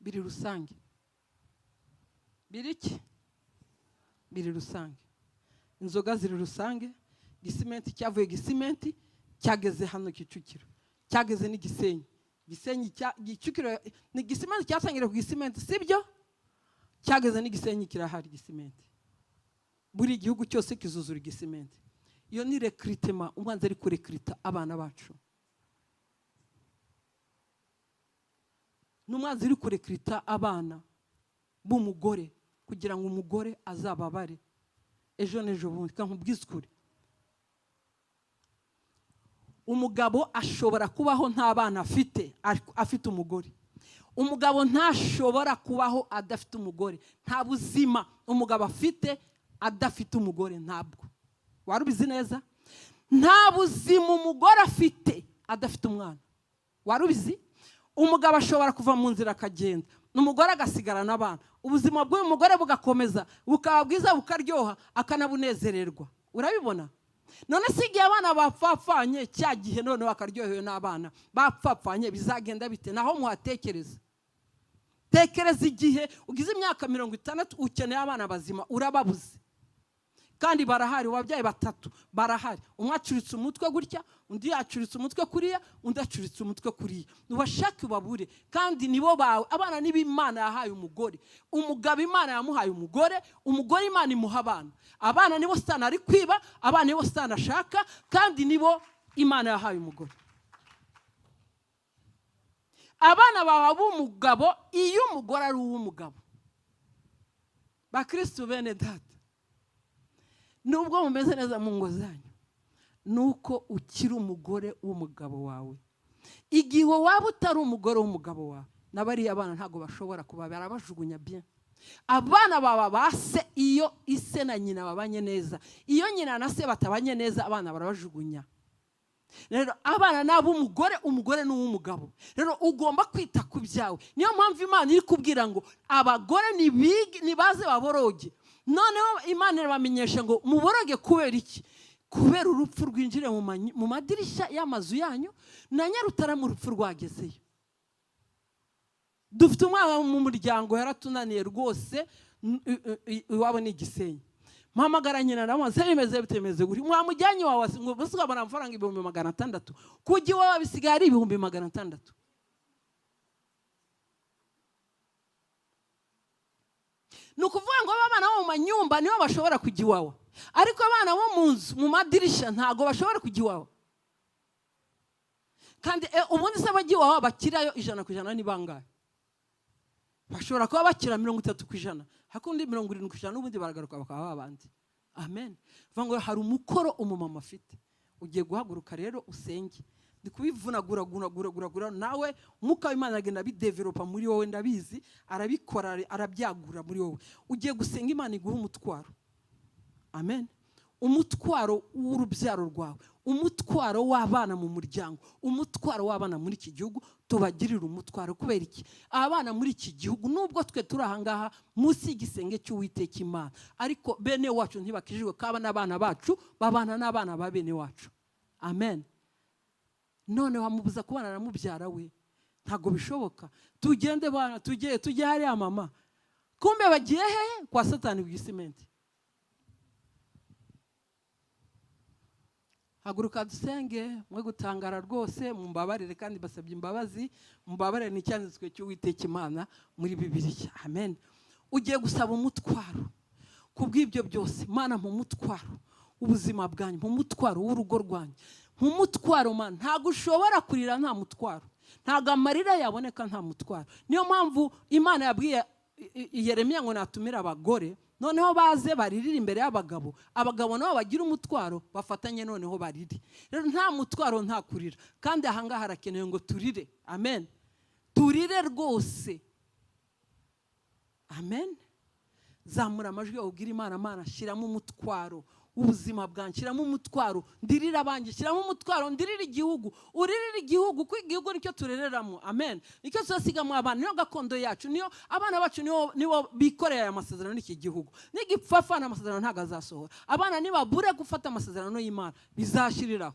Biri rusange. Biriki? Biri rusange. Inzoga ziri rusange, gisimenti cyavuye gisimenti cyageze hano Kicukiro, cyageze n'Igisenyi, Gisenyi Gicukiro ni Gisimenti cyatangire ku Gisimenti sibyo cyageze ni Gisenyi kirahari Gisimenti buri gihugu cyose kizuzura Gisimenti iyo ni recruitment umwanzi ari kurekrita abana bacu n'umwanzi ari kurekrita abana b'umugore kugira ngo umugore azababare ejo nejo bundi kankubwizukuri umugabo ashobora kubaho nta bana afite umugore umugabo ntashobora kubaho adafite umugore nta buzima umugabo afite adafite umugore ntabwo warubizi neza nta buzima umugore afite adafite umwana warubizi umugabo ashobora kuva mu nzira akagenda umugore agasigara n'abana ubuzima bw'uyu mugore bugakomeza bukaba bwiza bukaryoha akanabunezererwa urabibona none si igihe abana bapfapfanye cya gihe none bakaryohewe n'abana bapfapfanye bizagenda bite naho muhatekereza tekereza igihe ugize imyaka 60 ukeneye abana bazima urababuze kandi barahari wabyaye batatu barahari umwe acuritse umutwe gutya undi yacuritse umutwe kuriya undi acuritse umutwe kuriya ubashake ubabure kandi nibo bawe abana n'ibimana yahaye umugore umugabo imana yamuhaye umugore imana imuha abana nibo Satani ari kwiba abana nibo Satani ashaka kandi nibo imana yahaye umugore abana baba b'umugabo iyo umugore ari uw'umugabo bakristo bene data nubwo mumeze neza mu ngo zanyu nuko ukiri umugore w'umugabo wawe igihe waba utari umugore w'umugabo wawe nabari abana ntago bashobora kuba barabajugunya bien abana baba base iyo ise na nyina babanye neza iyo nyina na se batabanye neza abana barabajugunya rero abana nabo umugore n'uw'umugabo rero ugomba kwita ku byawe niyo mpamvu Imana iri kubwira ngo abagore nibaze baboroge noneho Imana irabamenyesha ngo muboroge kubera iki kubera urupfu rwinjire mu madirishya y'amazu yanyu na Nyarutara mu rupfu rwagezeyo dufite umwana mu muryango yaratunaniye rwose iwabo ni Gisenyi mpamagara nyina namuze bimeze bitemeze guri mwamujyanye wawe ngo busugabana amafaranga 600 kugi wawe bisigaye ari 600 nukuvuga ngo abana bo mu manyumba nibo bashobora kujya iwawe ariko abana bo mu nzu mu madirisha ntago bashobora kujya iwawe kandi ubundi se bagiye iwawe bakirayo 100% ni bangahe bashobora kuba bakira 30% hakundi 70% n'ubundi baragaruka bakaba babandi amen vango hari umukoro umumama afite ugiye guhaguruka rero usenge ndikubivunagura nawe umuka w'Imana agenda bidevelopa muri wowe ndabizi arabikora arabyagura muri wowe ugiye gusenga Imana iguha umutwaro amen umutwaro w'urubyaro rwawe umutwaro w'abana mu muryango umutwaro w'abana muri iki gihugu tubagirira umutwaro kubera iki abana muri iki gihugu nubwo twe turi ahangaha munsi y'igisenge cy'Uwiteka Imana ariko bene wacu ntibakijijwe kaba n'abana bacu babana n'abana ba bene wacu amen none wamubuza kubana na mubyara we ntago bishoboka tugende bana tujye hari mama kumbe bagiye he kwa Satani Gisimenti haguruka dusenge mwe gutangara rwose mumbabarire kandi basabye imbabazi mumbabarire n'icyanditswe cy'Uwiteka Imana muri Bibiliya amen ugiye gusaba umutwaro kubw'ibyo byose Imana mu mutwaro ubuzima bwanyu mu mutwaro w'urugo rwanyu mu mutwaro Mana ntago ushobora kurira nta mutwaro ntago amarira yaboneka nta mutwaro niyo mpamvu Imana yabwiye Yeremiya ngo natumira abagore noneho baze baririra imbere y'abagabo nabo bagira umutwaro bafatanye noneho bariri rero nta mutwaro nta kurira kandi ahangaha harakenewe ngo turire amen turire rwose amen zamura amajwi ubwira Imana shiramo umutwaro ubuzima bwanshyiramo umutwaro ndirira abanjye shyiramo umutwaro ndirira igihugu uririra igihugu ko igihugu nicyo turereramo amen nicyo tuzasigamo abana niyo gakondo yacu niyo abana bacu nibo bikoreye aya masezerano n'iki gihugu n'igipfafa n'amasezerano ntago azasohora abana nibabure gufata amasezerano y'Imana bizashiriraho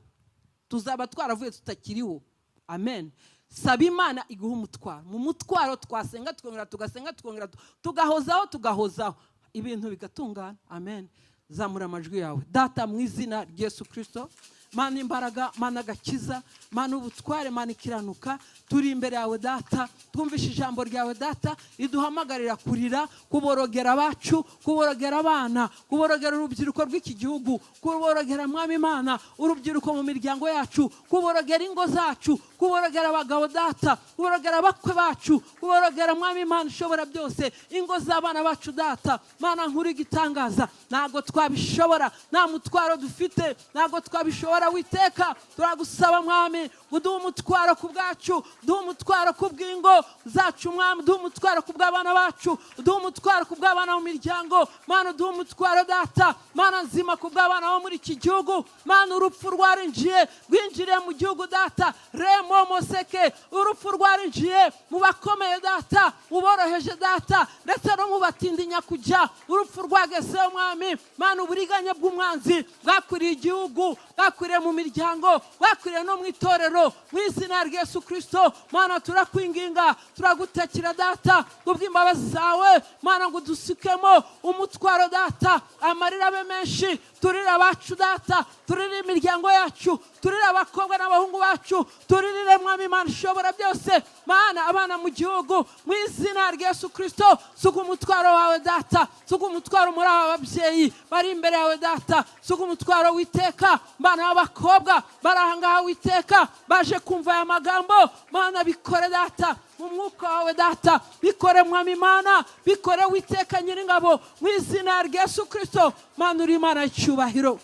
tuzaba twaravuye tutakiriho amen saba Imana iguha umutwaro mu mutwaro twasenga tukongera tugahozaho ibintu bigatungana amen zamura amajwi yawe data mu izina rya Yesu Kristo mana imbaraga, mana agakiza, mana ubutware, mana ikiranuka. Turi imbere yawe data, twumvishe ijambo ryawe data, iduhamagarira kurira, kuborogera abacu, kuborogera abana, kuborogera urubyiruko rw'iki gihugu, kuborogera mwami Imana urubyiruko mu miryango yacu, kuborogera ingo zacu, kuborogera abagabo data, kuborogera abakwe bacu, kuborogera mwami Imana ishobora byose, ingo z'abana bacu data. Mana nkuru igitangaza, ntago twabishobora, nta mutwaro dufite, ntago twabishobora witeka. Turagusaba mwami, uduhe umutwaro ku bwacu, duhe umutwaro ku bw'ingo zacu mwami, duhe umutwaro ku bw'abana bacu, duhe umutwaro ku bw'abana mu miryango, mana duhe umutwaro data, mana nzima ku bw'abana bo muri iki gihugu. Mana urupfu rwarinjiye, rwinjiriye mu gihugu data, remo moseke, urupfu rwarinjiye mu bakomeye data, uboroheje data, ndetse no mu batindinya kujya, urupfu rwagezeho mwami. Mana uburiganya bw'umwanzi bwakwiriye igihugu, bwakwiriye mu miryango, bwakwiriye no mu itorero, mu izina rya Yesu Kristo. Mana turakwinginga, turagutakira data kubw'imbabazi zawe, mana ngo dusukemo umutwaro data, amarira abe menshi, turire abacu data, turire imiryango yacu, turire abakobwa n'abahungu bacu, turirire mwami Imana ishobora byose. Mana abana mu gihugu, mu izina rya Yesu Kristo, suka umutwaro wawe data, suka umutwaro muri aba babyeyi bari imbere yawe data, suka umutwaro witeka, bana b'abakobwa bari ahangaha witeka, baje kumva aya magambo. Mana bikore data mu mwuka wawe data, bikore mwami Imana, bikore witeka nyiringabo, mu izina rya Yesu Kristo. Mana uri Imana y'icyubahiro,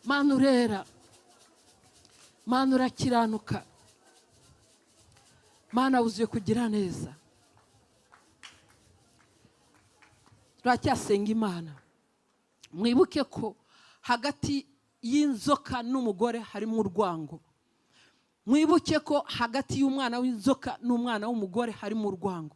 Mana urera, Mana urakiranuka, Mana wuzuye kugira neza. Turacyasenga Imana, mwibuke ko hagati y'inzoka n'umugore harimo urwango. Mwibuke ko hagati y'umwana w'inzoka n'umwana w'umugore harimo urwango.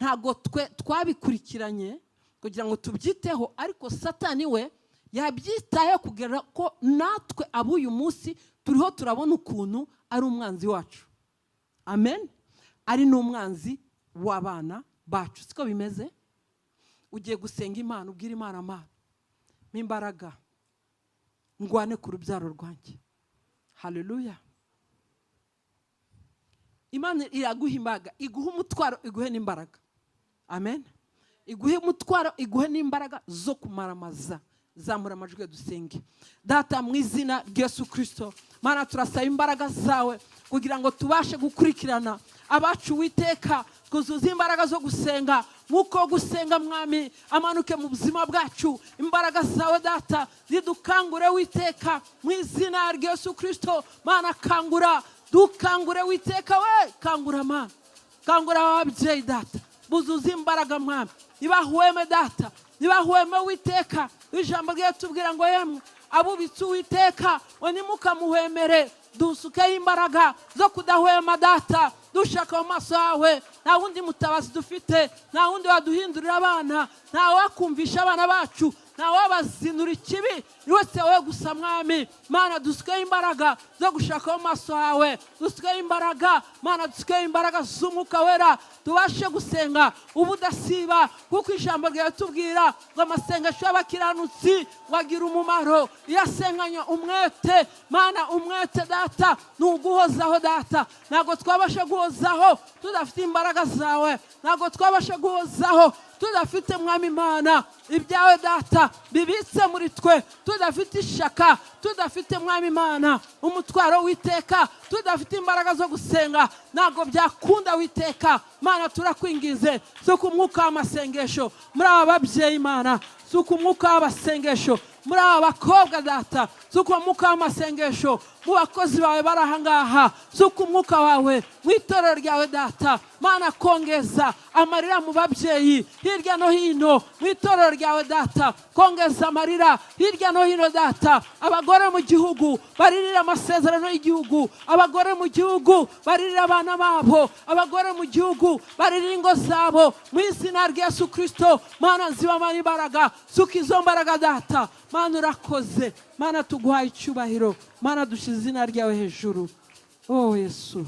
Ntago twabikurikiranye kugira ngo tubyiteho, ariko Satani we yabyitaye kugira ko natwe abuyu munsi turiho turabona ukuntu ari umwanzi wacu. Amen. Ari n'umwanzi w'abana bacu. Siko bimeze? Ugiye gusenga Imana, ubwira Imana, Mana m'imbaraga ngwane ku rubyaro rwanjye. Haleluya. Imana iraguha imbaraga, iguha umutwaro, iguhe n'imbaraga. Amen. Iguhe umutwaro, iguhe n'imbaraga zo kumaramaza. Zamura amajwi dusenge. Data mu izina rya Yesu Kristo, Mana turasaba imbaraga zawe kugira ngo tubashe gukurikirana abacu witeka, kuzuza imbaraga zo gusenga, nkuko gusenga mwami amanuke mu buzima bwacu. Imbaraga zawe data zidukangure witeka, mu izina rya Yesu Kristo. Mana kangura, dukangure witeka, we kangura Mana, kangura ababyeyi data, buzuza imbaraga mwami, ibahweme data, ibahweme witeka. Ijambo rye tubwira ngo yemwe abubitse witeka nimukamuhwemere, dusukeho imbaraga zo kudahwema data, dushaka mu maso yawe. Nta wundi mutabazi dufite, nta wundi waduhindurira abana, nta wakumvisha abana bacu, nta wabazinura ikibi, ni wese wowe gusa mwami. Mana dusukeho imbaraga zo gushaka mu maso yawe, dusukeho imbaraga Mana, dusukeho imbaraga z'umwuka wera, tubashe gusenga ubudasiba, kuko ijambo ryawe tubwira ngo amasengesho y'abakiranutsi wagira umumaro iyo asenganye umwete. Mana umwete data ni uguhozaho data, ntabwo twabasha guhozaho tudafite imbaraga zawe, ntabwo twabasha guhozaho tudafite mwami Imana ibyawe data bibitse muri twe, tudafite ishaka, tudafite mwami Imana umutwaro witeka, tudafite imbaraga zo gusenga, ntabwo byakunda witeka. Mana turakwingize, suka umwuka w'amasengesho muri aba babyeyi Mana, suka umwuka w'abasengesho muri aba bakobwa data, suka umwuka w'amasengesho mu bakozi bawe bari ahangaha, suka umwuka wawe mu itorero ryawe data. Mana kongeza amarira mu babyeyi hirya no hino mu itorero ryawe data, kongeza amarira hirya no hino data. Abagore mu gihugu baririra amasezerano y'igihugu, abagore mu gihugu baririra abana babo, abagore mu gihugu baririra ingo zabo, mu izina rya Yesu Kristo. Mana nzibamara imbaraga, suka izo mbaraga data. Mana urakoze, Mana tuguhaye icyubahiro, Mana dushize izina ryawe hejuru. Oh Yesu,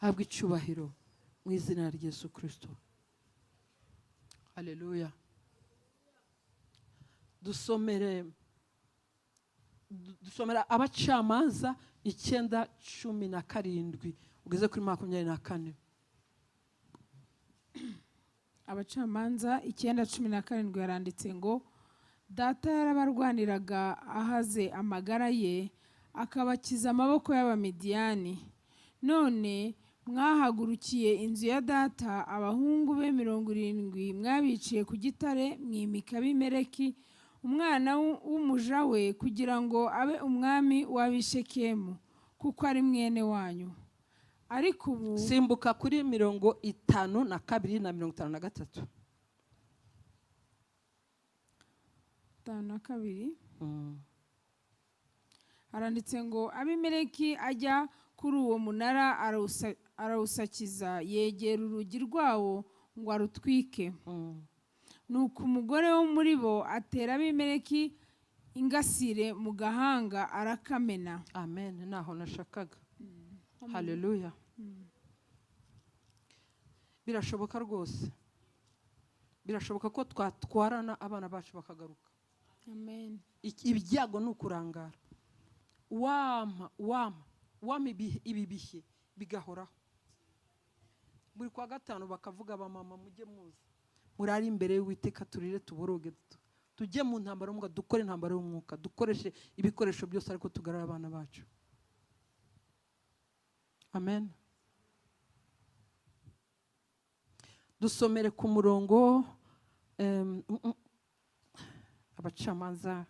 habwa icyubahiro mu izina rya Yesu Kristo. Haleluya. Dusomere dusomera abacamanza 9:17 ugeze kuri 24. Abacamanza 9:17 yaranditse ngo data yarabarwaniraga ahaze amagara ye akabakiza amaboko y'Abamidiyani. None mwahagurukiye inzu ya data, abahungu be 70 mwabiciye ku gitare, mwimika Abimeleki umwana w'umuja we kugira ngo abe umwami w'Abishekemu, kuko ari mwene wanyu. Ariko ubu simbuka kuri 52 na 53. 52 haranditse ngo Abimeleki ajya kuri uwo munara arawusakiza, yegera urugi rwawo ngo arutwike. Nuko umugore wo muri bo atera Abimeleki ingasire mu gahanga arakamena. Amen. Naho nashakaga. Haleluya. Birashoboka rwose, birashoboka ko twatwarana abana bacu bakagaruka. Amen. Ibyago nukurangara, wama ibi bihe bigahoraho. Buri kwa gatanu bakavuga abamama mujye muza murari imbere y'Uwiteka, turire tuboroge, tujye mu ntambaro y'umwuka, dukore intambaro y'umwuka, dukoreshe ibikoresho byose ariko tugarara abana bacu. Amen. Dusomere ku murongo abacamanza,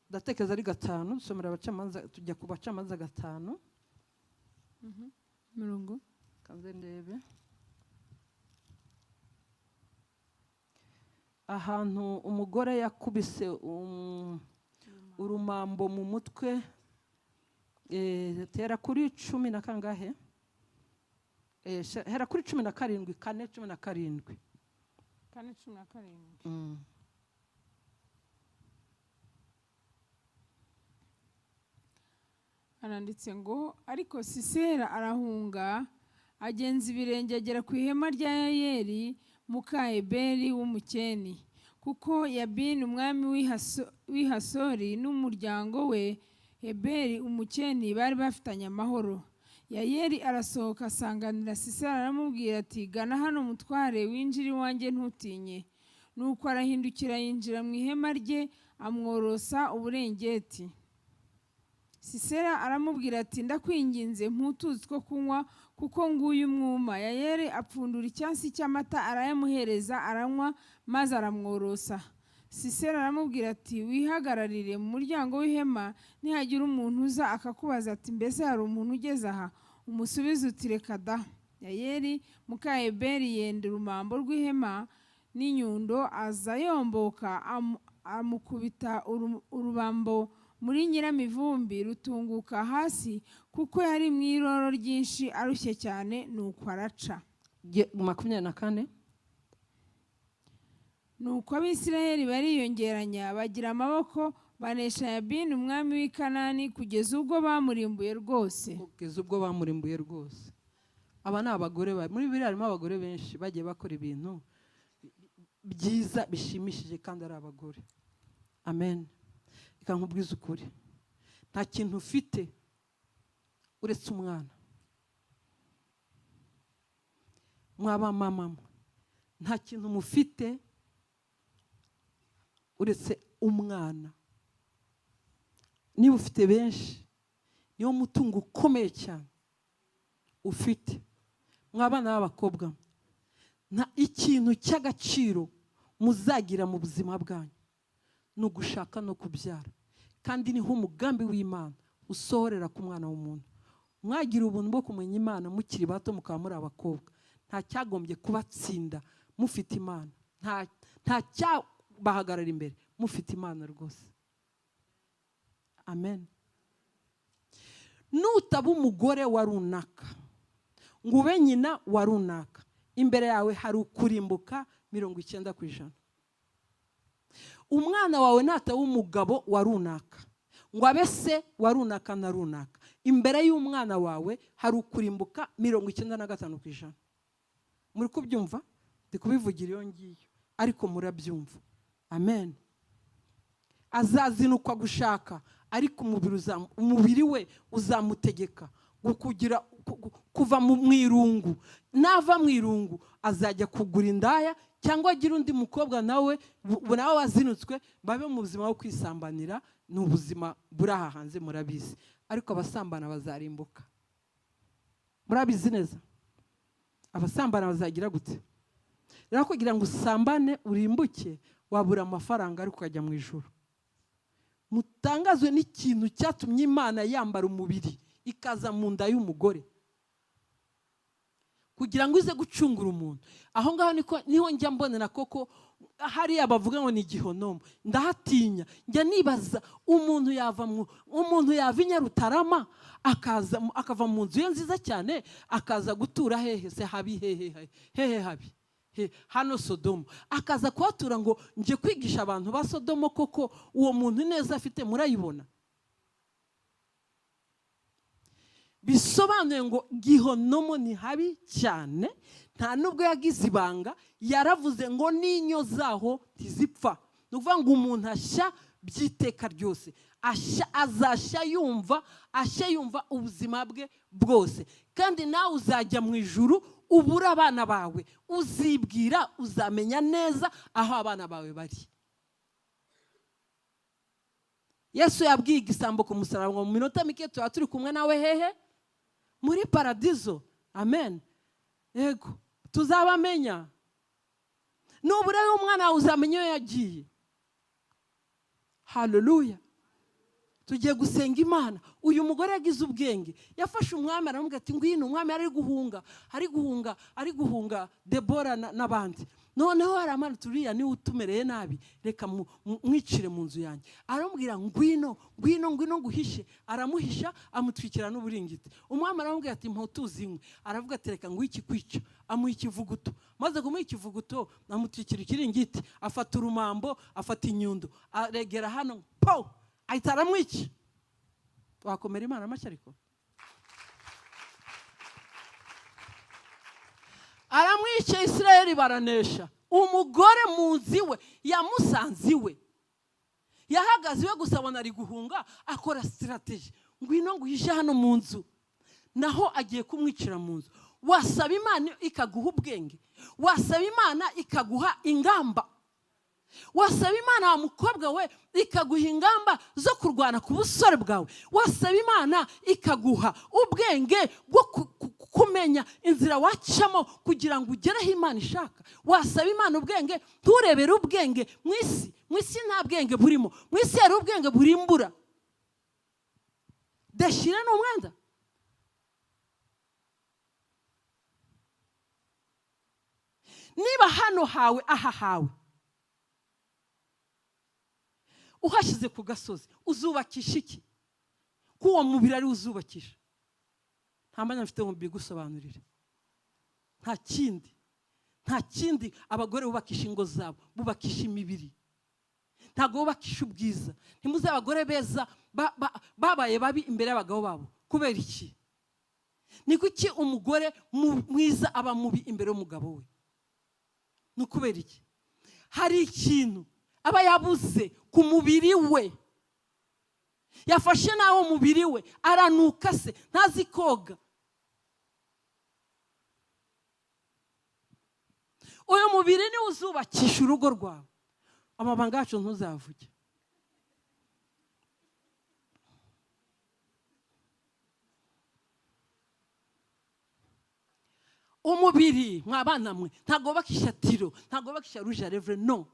ndatekereza ari 5. Dusomera abacamanza, tujya ku bacamanza 5. Murongo kanze ndebe ahantu umugore yakubise urumambo mu mutwe. Tera kuri 10 na kangahe? Hera kuri 17, 4:17. 4:17. Aranditse ngo ariko Sisera arahunga agenza ibirenge agera ku ihema rya Yayeli muka Eberi w'Umukeni, kuko Yabini umwami w'Ihasori n'umuryango we Eberi Umukeni bari bafitanye amahoro. Yayeli arasohoka asanganira Sisera aramubwira ati gana hano mutware winjira iwanjye ntutinye. Nuko arahindukira yinjira mu ihema rye amworosa uburengeti. Sisera aramubwira ati ndakwinginze mputuzi two kunywa kuko nguyu umwuma. Yayeli apfundura icyansi cy'amata arayamuhereza aranywa maze aramworosa. Sisera aramubwira ati wihagararire mu muryango w'ihema, nihagira umuntu uza akakubaza ati mbese hari umuntu ugeze aha, umusubize uti reka da. Yayeli muka Eberi yenda urumambo rw'ihema n'inyundo, aza yomboka amukubita urubambo muri nyiramivumbi rutunguka hasi, kuko yari mu iroro ryinshi arushye cyane, nuko araca. 24. Nuko Abisirayeli bariyongeranya bagira amaboko, banesha Yabini umwami w'i Kanani kugeza ubwo bamurimbuye rwose. Aba ni abagore muri biriya harimo abagore benshi bagiye bakora ibintu byiza bishimishije kandi ari abagore. Amen. Nkubwiza ukuri, nta kintu ufite uretse umwana. Mwaba mama, nta kintu mufite uretse umwana. Niba ufite benshi, niyo mutungo ukomeye cyane ufite. Mwabana b'abakobwa, nta ikintu cy'agaciro muzagira mu buzima bwanyu no gushaka no kubyara, kandi niho umugambi w'Imana usohorera ku mwana w'umuntu. Mwagira ubuntu bwo kumenya Imana mukiri bato, mukaba muri abakobwa. Nta cyagombye kubatsinda mufite Imana, nta cyabahagarara imbere mufite Imana rwose. Amen. Nutaba umugore wa runaka ngo ube nyina wa runaka, imbere yawe hari ukurimbuka 90%. Umwana wawe nataba umugabo wa runaka ngo abe se wa runaka na runaka, imbere y'umwana wawe hari ukurimbuka 95%. Muri kubyumva? Ndi kubivugira iyo ngiyo ariko murabyumva. amen. Azazinukwa gushaka, ariko umubiri we uzamutegeka kuva mu irungu. Nava mu irungu azajya kugura indaya cyangwa agira undi mukobwa nawe wazinutswe, babe mu buzima bwo kwisambanira. Ni ubuzima buri aha hanze, murabizi. Ariko abasambana bazarimbuka, murabizi neza. Abasambana bazagira gute? Rero kugira ngo usambane urimbuke, wabura amafaranga ariko ukajya mu ijuru. Mutangazwe n'ikintu cyatumye Imana yambara umubiri ikaza mu nda y'umugore kugira ngo ize gucungura umuntu. Aho ngaho niho njya mbonera koko hariya bavuga ngo ni igihonomo. Ndahatinya, njya nibaza umuntu yava i Nyarutarama akava mu nzu ye nziza cyane akaza gutura hehe se? Habi hehe habi hano Sodomo, akaza kuhatura ngo nje kwigisha abantu ba Sodomo. Koko uwo muntu neza afite murayibona? Bisobanuye ngo gihonomo ni habi cyane. Nta nubwo yagize ibanga, yaravuze ngo n'inyo zaho ntizipfa. Ni ukuvuga ngo umuntu ashya by'iteka ryose, azashya yumva ubuzima bwe bwose. Kandi nawe uzajya mu ijuru, ubura abana bawe, uzibwira, uzamenya neza aho abana bawe bari. Yesu yabwiye igisambo ku musaraba ngo mu minota mike tuba turi kumwe nawe hehe? Muri paradizo. Amen. Yego, tuzabamenya. Nubura y'umwana wawe uzamenya iyo yagiye. Haleluya. Tugiye gusenga Imana. Uyu mugore yagize ubwenge, yafashe umwami aramubwira ati ngwino. Umwami ari guhunga Debora n'abandi. Noneho haramana turiya niwe utumereye nabi, reka mwicire mu nzu yanjye. Aramubwira ngwino nguhishe. Aramuhisha, amutwikira n'uburingiti. Umwami aramubwira ati mpotuzi inkwi. Aravuga ati reka nguhe ikikwica. Amuha ikivuguto. Maze kumuha ikivuguto amutwikira ikiringiti. Afata urumambo, afata inyundo, aregera hano, po ahita aramwica. Wakomera Imana amashyi ariko? Aramwica, Isirayeli baranesha. Umugore muzi we yamusanze iwe, yahagaze iwe gusa abona ari guhunga, akora strategy, ngwino nguhishe hano mu nzu. Naho agiye kumwicira mu nzu. Wasaba Imana ikaguha ubwenge, wasaba Imana ikaguha ingamba, wasaba Imana wa mukobwa we ikaguha ingamba zo kurwana ku busore bwawe, wasaba Imana ikaguha ubwenge bwo kumenya inzira wacamo kugira ngo ugereho Imana ishaka. Wasaba Imana ubwenge, nturebere ubwenge mu isi nta bwenge burimo. Mu isi hari ubwenge burimbura. Dashira n'umwenda. Niba hano hawe aha hawe uhashize ku gasozi, uzubakisha iki? Kuwo mubiri ari uzubakisha. Nta mwanya mfite ngo mbigusobanurire. Nta kindi abagore bubakisha ingo zabo, bubakisha imibiri. Ntago bubakisha ubwiza. Ntimuze abagore beza babaye babi imbere y'abagabo babo. Kubera iki? Ni kuki umugore mwiza aba mubi imbere y'umugabo we? Ni kubera iki? Hari ikintu aba yabuze ku mubiri we. Yafashe nawo umubiri we, aranuka se, ntazi koga. Uyu mubiri ni uzubakisha urugo rwawe. Amabanga yacu ntuzavuge. Umubiri mwabana mwe ntago bakisha tiro, ntago bakisha rouge à lèvres. No.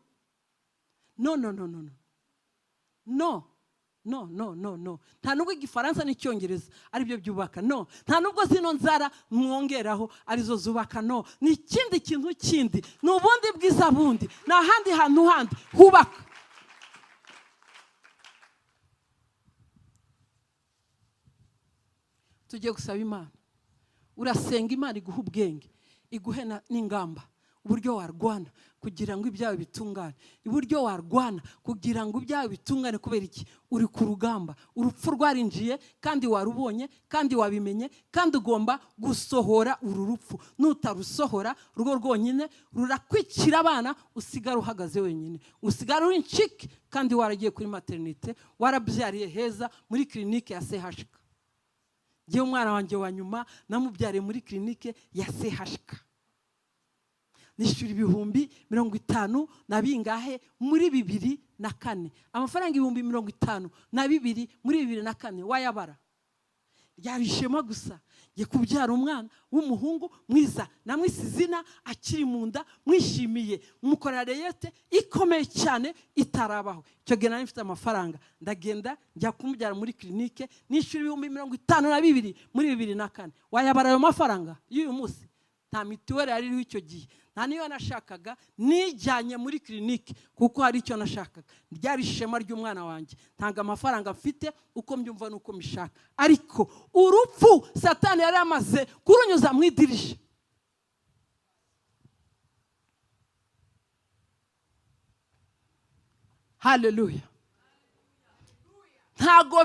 Nta nubwo igifaransa n'icyongereza ari byo byubaka. No. Nta nubwo zino nzara mwongeraho arizo zubaka. No. Ni ikindi kintu kindi. Ni ubundi bwiza bundi. Nta handi hantu handi hubaka. Tugiye gusaba Imana. Urasenga Imana iguha ubwenge, iguhe n'ingamba. uburyo warwana kugira ngo ibyawe bitungane, uburyo warwana kugira ngo ibyawe bitungane. Kubera iki? Uri ku rugamba, urupfu rwarinjiye kandi warubonye kandi wabimenye, kandi ugomba gusohora uru rupfu. Nutarusohora rwo rwonyine rurakwicira abana, usigara uhagaze wenyine, usigara uri incike, kandi waragiye kuri maternite, warabyariye heza muri klinike ya CHK. Ngewe umwana wanjye wa nyuma namubyariye muri klinike ya CHK. Nishura 50,000 na bingahe muri 2004, amafaranga 50,000 na 2 muri 2004. Wayabara yarishema gusa ye kubyara umwana w'umuhungu mwiza, namwise izina akiri mu nda, mwishimiye, mukora reyete ikomeye cyane itarabaho. Icyo gihe nari mfite amafaranga, ndagenda njya kumubyara muri klinike, nishura 52,000 muri 2004. Wayabara ayo mafaranga y'uyu munsi? Nta mituweli yari iriho icyo gihe, nta niyo nashakaga, nijyanye muri klinike kuko hari icyo nashakaga. Ryari ishema ry'umwana wanjye, ntanga amafaranga mfite uko mbyumva nuko mishaka. Ariko urupfu Satani yari amaze kurunyuza mu idirisha. Haleluya. Ntago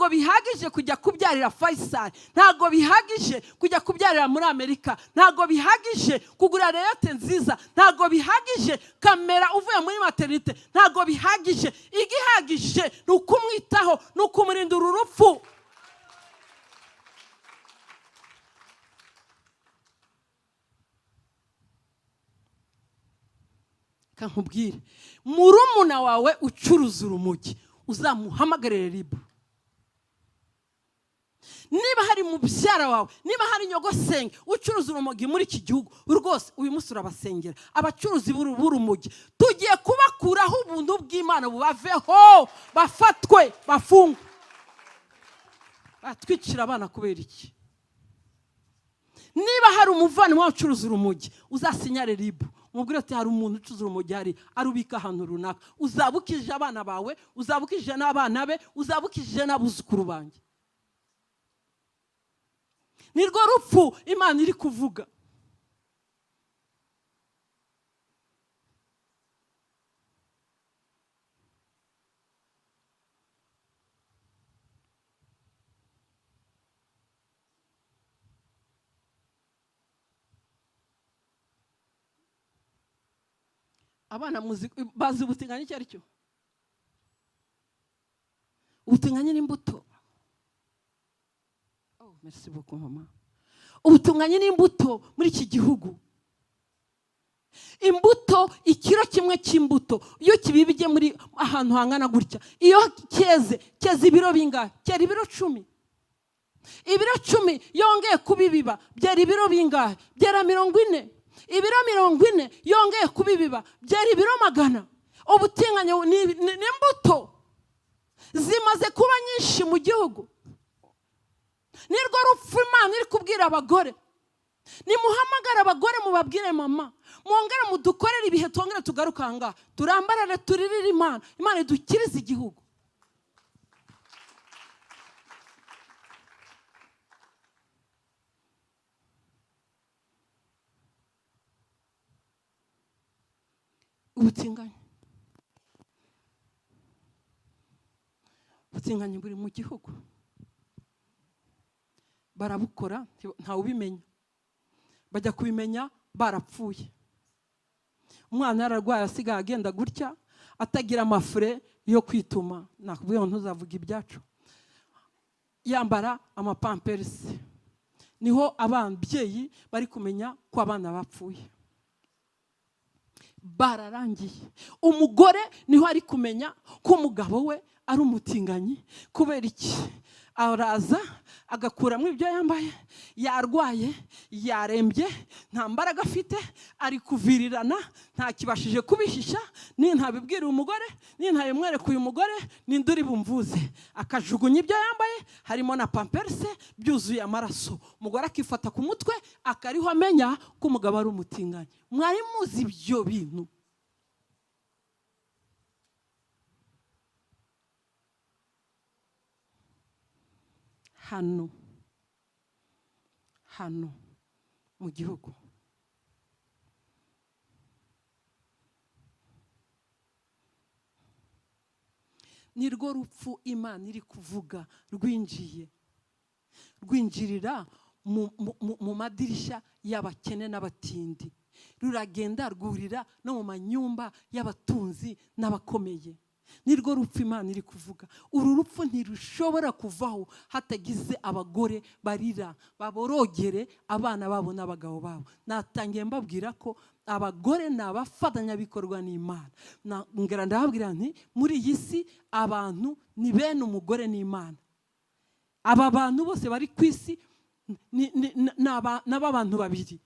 bihagije kujya kubyarira Faisal, ntago bihagije kujya kubyarira muri Amerika, ntago bihagije kugura reyate nziza, ntago bihagije kamera uvuye muri maternite, ntago bihagije. Igihagije ni ukumwitaho, ni ukumurinda urupfu. Kankubwire, murumuna wawe ucuruza urumogi, uzamuhamagarire ribu. Niba hari mubyara wawe, niba hari nyogosenge ucuruza urumogi muri iki gihugu, rwose uyu munsi urabasengera. Abacuruzi b'urumogi tugiye kubakuraho ubuntu bw'Imana bubaveho, bafatwe, bafungwe. Batwicira abana kubera iki? Niba hari umuvandimwe ucuruza urumogi, uzasinyare ribu, mubwire ati hari umuntu ucuruza urumogi hari arubika ahantu runaka. Uzabukije abana bawe, uzabukije n'abana be, uzabukije n'abuzukuru banjye. Nirwo rupfu Imana iri kuvuga. Abana bazi ubutinganyi icyo ari cyo? Ubutinganyi n'imbuto. Oh, merci beaucoup mama. Ubutinganyi n'imbuto muri iki gihugu. Imbuto, ikiro kimwe cy'imbuto iyo kibibije muri ahantu hangana gutya, iyo cyeze ibiro bingahe? Cyera ibiro 10. Ibiro 10 yongeye kubibiba byera ibiro bingahe? Byera 40. Ibiro 40 yongeye kubibiba byari ibiro 100. Ubutinganyi n'imbuto zimaze kuba nyinshi mu gihugu. Nirwo rupfu Imana iri kubwira abagore. Nimuhamagara abagore mubabwire mama, mwongere mudukorere ibihe twongere tugaruka hanga, turambarare turirire Imana, Imana idukirize igihugu. Ubutinganyi buri mu gihugu, barabukora ntawe ubimenya, bajya kubimenya barapfuye. Umwana yararwaye asigaye agenda gutya atagira amafure yo kwituma, nakubwiye ngo ntuzavuga ibyacu, yambara amapamperisi. Niho ababyeyi bari kumenya ko abana bapfuye. Bararangiye. Umugore niho ari kumenya ko umugabo we ari umutinganyi. Kubera iki? Araza agakuramo ibyo yambaye, yarwaye, yarembye, nta mbaraga afite, ari kuvirirana, nta kibashije kubihisha. Ni ntabibwira umugore, ni ntabimwereka uyu mugore, ni nduri bumvuze. Akajugunya ibyo yambaye, harimo na pamperse byuzuye amaraso. Umugore akifata ku mutwe, akariho amenya ko umugabo ari umutinganyi. Mwari muzi ibyo bintu? Hano mu gihugu nirwo rupfu Imana iri kuvuga rwinjirira mu madirishya y'abakene n'abatindi, ruragenda rwurira no mu manyumba y'abatunzi n'abakomeye. Nirwo rupfu Imana iri kuvuga. Uru rupfu ntirushobora kuvaho hatagize abagore barira baborogere abana babo n'abagabo babo. Natangiye mbabwira ko abagore ni abafatanyabikorwa n'Imana. Ngera ndababwira nti muri iyi si abantu ni bene umugore n'Imana. Aba bantu bose bari ku isi n'abantu babiri,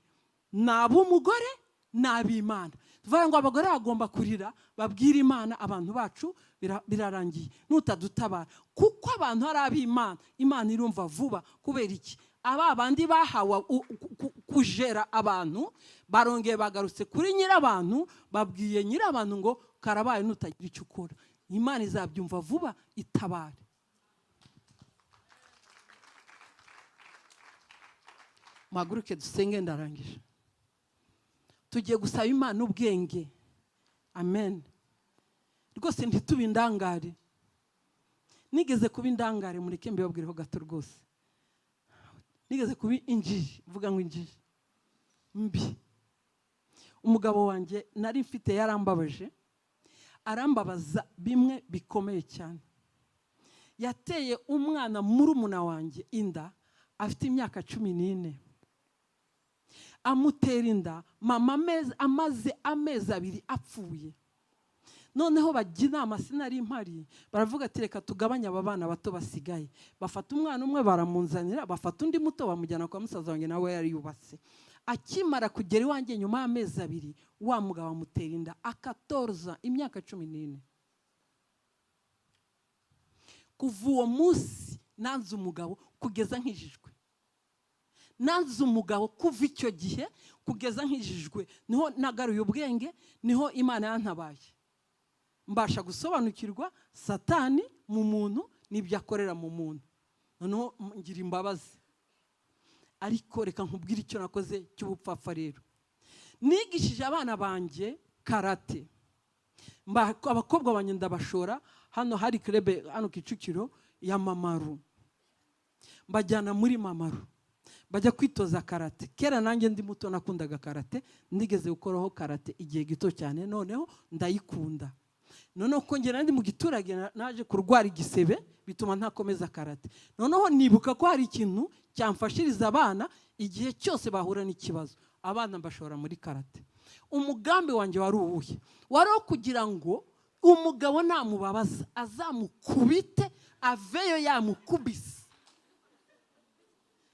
ni ab'umugore n'ab'Imana. Tuvuga ngo abagore bagomba kurira babwira Imana, abantu bacu birarangiye nutadutabara, kuko abantu ari ab'Imana. Imana irumva vuba. Kubera iki? Aba bandi bahawe kujera abantu barongeye bagarutse kuri nyirabantu, babwiye nyirabantu ngo karabaye nutagira icyo ukora. Imana izabyumva vuba itabare. Muhaguruke dusenge, ndarangije. Tugiye gusaba Imana ubwenge. Amen. Rwose ntitube indangare. Nigeze kuba indangare, mureke mbibabwireho gato rwose. Nigeze kuba injiji, vuga ngo injiji mbi. Umugabo wanjye nari mfite yarambabaje, arambabaza bimwe bikomeye cyane. Yateye umwana murumuna wanjye inda afite imyaka 14. Amutera inda mama amaze amezi 2 apfuye. Noneho bajya inama, sinari impari, baravuga ati reka tugabanye aba bana bato basigaye. Bafata umwana umwe baramunzanira, bafata undi muto bamujyana kwa musaza wanjye nawe yari yubatse. Akimara kugera iwanjye nyuma y'amezi 2, wa mugabo amutera inda 14, imyaka 14. Kuva uwo munsi nanze umugabo kugeza nkijijwe. Nanze umugabo kuva icyo gihe kugeza nkijijwe. Niho nagaruye ubwenge, niho Imana yantabaye. Mbasha gusobanukirwa Satani mu muntu n'ibyo akorera mu muntu. Noneho ngira imbabazi. Ariko reka nkubwire icyo nakoze cy'ubupfapfa rero. Nigishije abana banjye karate. Abakobwa banjye ndabashora, hano hari club hano Kicukiro ya Mamaru. Mbajyana muri Mamaru. Bajya kwitoza karate. Kera nanjye ndi muto nakundaga karate, ndigeze gukoraho karate igihe gito cyane, noneho ndayikunda. Noneho kongera ndi mu giturage naje kurwara igisebe bituma ntakomeza karate. Noneho nibuka ko hari ikintu cyamfashiriza abana igihe cyose bahura n'ikibazo. Abana mbashora muri karate. Umugambi wanjye wari uwuhe? Wari kugira ngo umugabo namubabaza azamukubite aveyo yamukubise.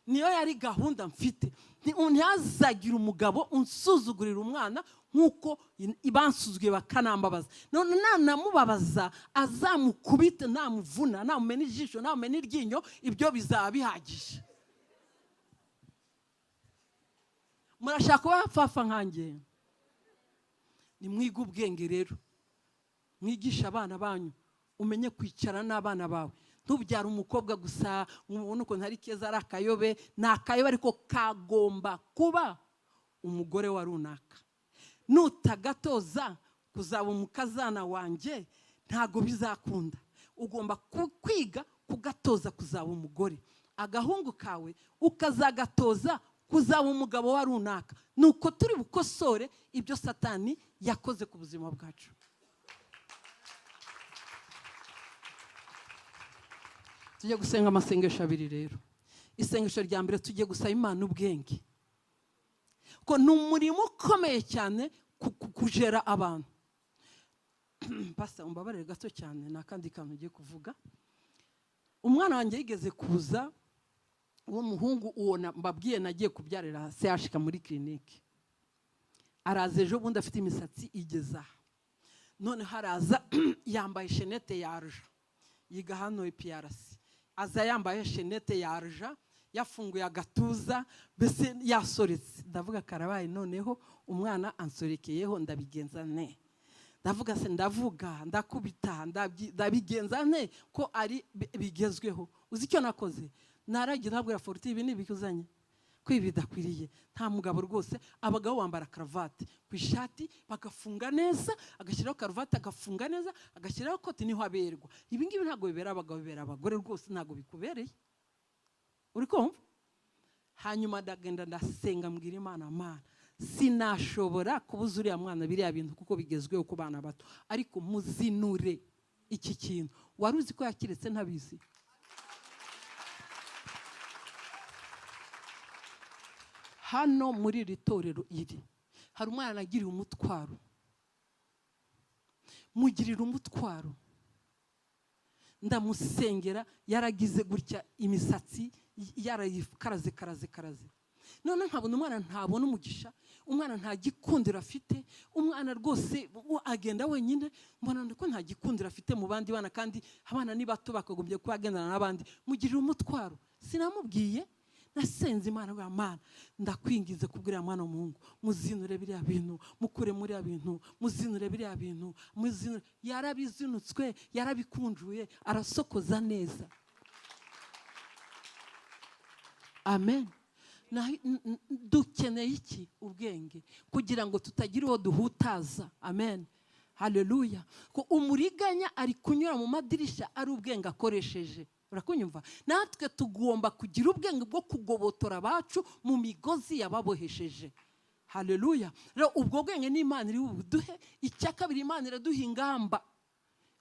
Niyo yari gahunda mfite. Ntihazagira umugabo unsuzugurira umwana nkuko ibansuzguye bakanambabaza. None namubabaza azamukubite, namuvuna, namumena ijisho, namumena iryinyo, ibyo bizaba bihagije. Murashaka kuba bapfafa nkanjye? Nimwiga ubwenge rero. Mwigisha abana banyu, umenye kwicara n'abana bawe. Ntubyara umukobwa gusa ubona uko ntari keza, ari akayobe. Ni akayobe ariko kagomba kuba umugore wa runaka. Nutagatoza kuzaba umukazana wanjye ntago bizakunda. Ugomba kwiga kugatoza kuzaba umugore. Agahungu kawe ukazagatoza kuzaba umugabo wa runaka. Nuko turi bukosore ibyo Satani yakoze ku buzima bwacu. Tujye gusenga amasengesho 2 rero. Isengesho rya mbere tujye gusaba Imana ubwenge. Ko n'umurimo ukomeye cyane kujera abantu. Pastor umbabarire gato cyane nakandi kantu ugiye kuvuga. Umwana wanjye yigeze kuza, uwo muhungu uwo mbabwiye nagiye kubyarira CHK muri clinique. Araze ejo bundi afite imisatsi igeza. None haraza yambaye shenete yarja. Yiga hano EPRC. Aza yambaye shenete yarja, yafunguye agatuza, bese yasoretse. Ndavuga karabaye noneho umwana ansorekeyeho, ndabigenza ne. Ndavuga se ndavuga, ndakubita, ndabigenza ne ko ari bigezweho. Uzi icyo nakoze? Naragira nabwira 40 ibi nibikuzanye. ko ibi bidakwiriye. Nta mugabo rwose, abagabo bambara karavati ku ishati bagafunga neza, agashyiraho karavati agafunga neza, agashyiraho koti, niho aberwa. Ibi ngibi ntabwo bibera abagabo, bibera abagore rwose, ntabwo bikubereye. Uri kumva? Hanyuma ndagenda ndasenga, mbwira Imana, Mana, sinashobora kubuza uriya mwana biriya bintu kuko bigezweho ku bana bato, ariko muzinure iki kintu. Wari uzi ko yakiretse ntabizi? Hano muri iri torero iri hari umwana agiriye umutwaro, mugirira umutwaro. Ndamusengera, yaragize gutya imisatsi yarayikaraze karaze. None nkabona umwana ntabona umugisha, umwana nta gikundiro afite, umwana rwose agenda wenyine, mbona ko nta gikundiro afite mu bandi bana, kandi abana ni bato bakagombye kuba agendana n'abandi. Mugirira umutwaro. Sinamubwiye, nasenze Imana, ngo Mana, ndakwingize kubwira mwana w'umuhungu, muzinure biriya bintu, mukure muri ya bintu, muzinure biriya bintu, muzinure. Yarabizinutswe, yarabikunjuye, arasokoza neza. Amen. Dukeneye iki? Ubwenge, kugira ngo tutagira uwo duhutaza. Amen. Haleluya. Ko umuriganya ari kunyura mu madirisha ari ubwenge akoresheje. Urakunyumva? Natwe tugomba kugira ubwenge bwo kugobotora bacu mu migozi yababohesheje. Haleluya. Rero ubwo bwenge ni Imana iri buduhe. Icya kabiri, Imana iraduha ingamba,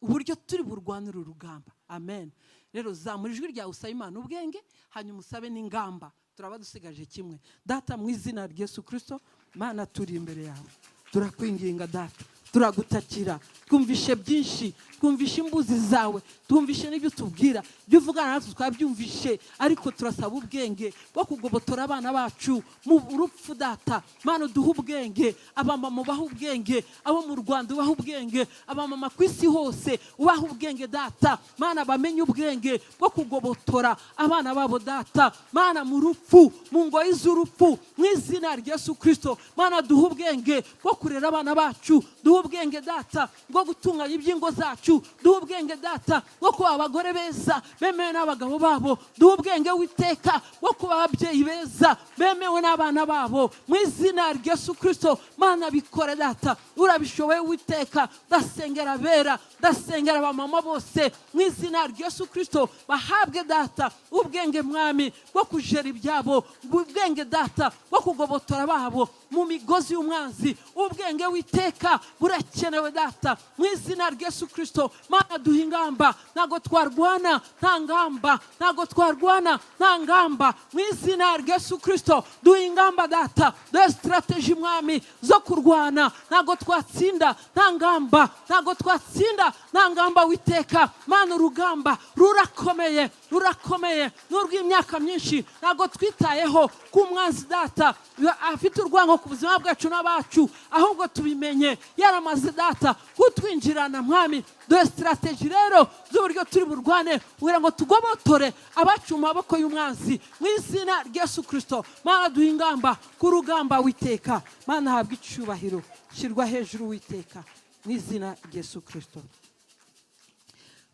uburyo turi burwanira urugamba. Amen. Rero zamura ijwi ryawe, usaba Imana ubwenge, hanyuma usabe n'ingamba. Turaba dusigaje kimwe. Data, mu izina rya Yesu Kristo, Mana, turi imbere yawe, turakwinginga Data, turagutakira. Twumvishe byinshi, twumvishe imbuzi zawe, twumvishe n'ibyo tubwira, ibyo uvugana natwe twabyumvishe, ariko turasaba ubwenge bwo kugobotora abana bacu mu rupfu. Data, Mana, duhe ubwenge. Abamama ubahe ubwenge, abo mu Rwanda ubahe ubwenge, abamama ku isi hose ubahe ubwenge. Data, Mana, bamenye ubwenge bwo kugobotora abana babo. Data, Mana, mu rupfu, mu ngoyi z'urupfu, mu izina rya Yesu Kristo, Mana, duhe ubwenge bwo kurera abana bacu, duhe ubwenge Data bwo gutunganya iby'ingo zacu, duhe ubwenge Data bwo kuba abagore beza bemewe n'abagabo babo, duhe ubwenge witeka bwo kuba ababyeyi beza bemewe n'abana babo, mu izina rya Yesu Kristo. Mana, bikore Data, urabishoboye witeka. Ndasengera abera, ndasengera abamama bose, mu izina rya Yesu Kristo, bahabwe Data ubwenge Mwami bwo kujera ibyabo, ubwenge Data bwo kugobotora babo mu migozi y'umwanzi. Ubwenge witeka burakenewe Data, mu izina rya Yesu Kristo. Mana, duhe ingamba, ntago twarwana nta ngamba, ntago twarwana nta ngamba, mu izina rya Yesu Kristo. Duhe ingamba Data, duhe strategy Mwami zo kurwana, ntago twatsinda nta ngamba, ntago twatsinda nta ngamba witeka. Mana, urugamba rurakomeye, rurakomeye, n'urw'imyaka myinshi ntago twitayeho ku mwanzi Data afite urwango ku buzima bwacu n'abacu, ahubwo tubimenye yaramaze Data kutwinjirana. Mwami, duhe strategy rero z'uburyo turi burwane, kugira ngo tugobotore abacu mu maboko y'umwanzi, mu izina rya Yesu Kristo. Mana, duhe ingamba ku rugamba witeka. Mana, habwa icyubahiro, shyirwa hejuru witeka, mu izina rya Yesu Kristo.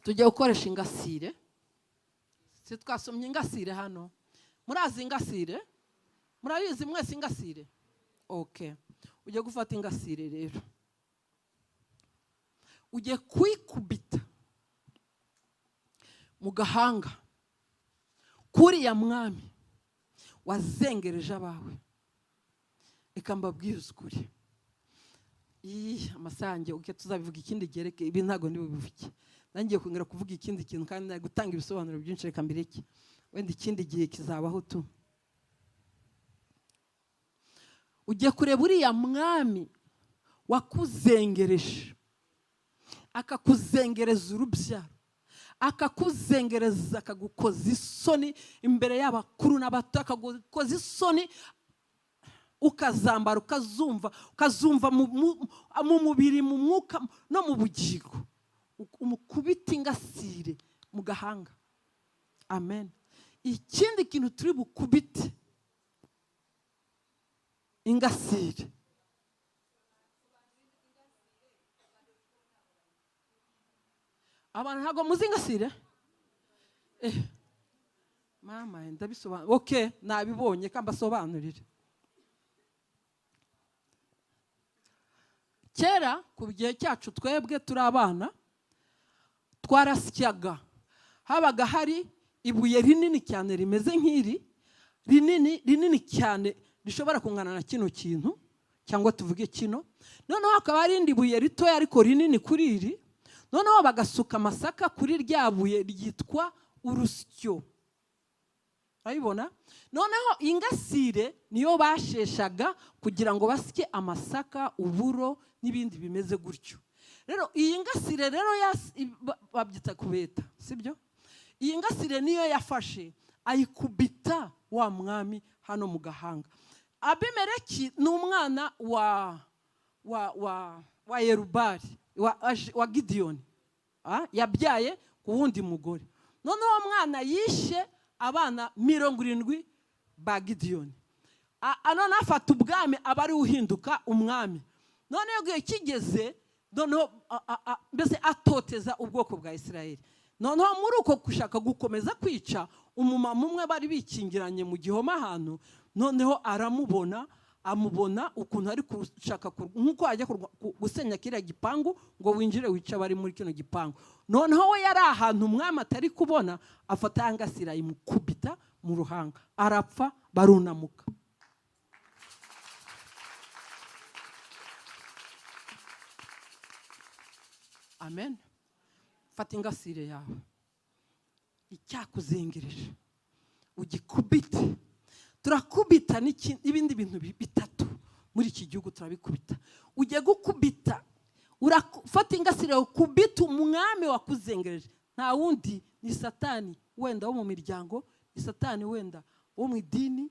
Tujya gukoresha ingasire. Si twasomye ingasire hano? Murazi ingasire? Murabizi mwese ingasire? Okay. Ujye gufata ingasire rero, ujye kwikubita mu gahanga kuriya mwami wazengereje abawe. Reka mbabwire ukuri, amasange uke tuzabivuga ikindi gereke, ibi ntago ndibuvuge. Nangiye kongera kuvuga ikindi kintu kandi nari gutanga ibisobanuro byinshi, reka mbireke wenda ikindi gihe kizabaho tu. Ujye kureba uriya mwami wakuzengereje, akakuzengereza urubyaro, akakuzengereza, akagukoza isoni imbere y'abakuru n'abato, akagukoza isoni, ukazambara, ukazumva mu mubiri, mu mwuka no mu bugingo. Umukubita ingasire mu gahanga. Amen. Ikindi kintu turi bukubite ingasire, abantu ntabwo muzi ingasire? mama ndabisobanura. Okay, nabibonye kambasobanurire. Kera ku gihe cyacu twebwe turi abana twarasyaga, habaga hari ibuye rinini cyane rimeze nk'iri, rinini cyane rishobora kungana na kino kintu cyangwa tuvuge kino, noneho hakaba hari indi buye ritoya ariko rinini kuri iri, noneho bagasuka amasaka kuri rya buye ryitwa urusyo. Urabibona? Noneho ingasire niyo basheshaga kugira ngo basye amasaka, uburo n'ibindi bimeze gutyo. Rero iyi ngasire rero babyita kubeta, sibyo? Iyi ngasire niyo yafashe ayikubita wa mwami hano mu gahanga. Abimeleki ni umwana wa Yerubali, wa Gideyoni, yabyaye ku wundi mugore. Noneho mwana yishe abana 70 ba Gideyoni. None afata ubwami aba ari uhinduka umwami. Noneho igihe kigeze, noneho mbese atoteza ubwoko bwa Isirayeli. Noneho muri uko gushaka gukomeza kwica, umumama umwe bari bikingiranye mu gihoma ahantu, noneho amubona ukuntu ari gushaka nkuko ajya gusenya kiriya gipangu ngo winjire wica bari muri kino gipangu. Noneho we yari ahantu umwami atari kubona, afata yangasira imukubita mu ruhanga, arapfa, barunamuka. Amen. Fata ingasire yawe, icyakuzengereje ugikubite. Turakubita n'ibindi bintu bitatu muri iki gihugu turabikubita. Ugiye gukubita, urafata ingasire ukubita umwami wakuzengereje. Nta wundi, ni Satani wenda wo mu miryango, ni Satani wenda wo mu idini.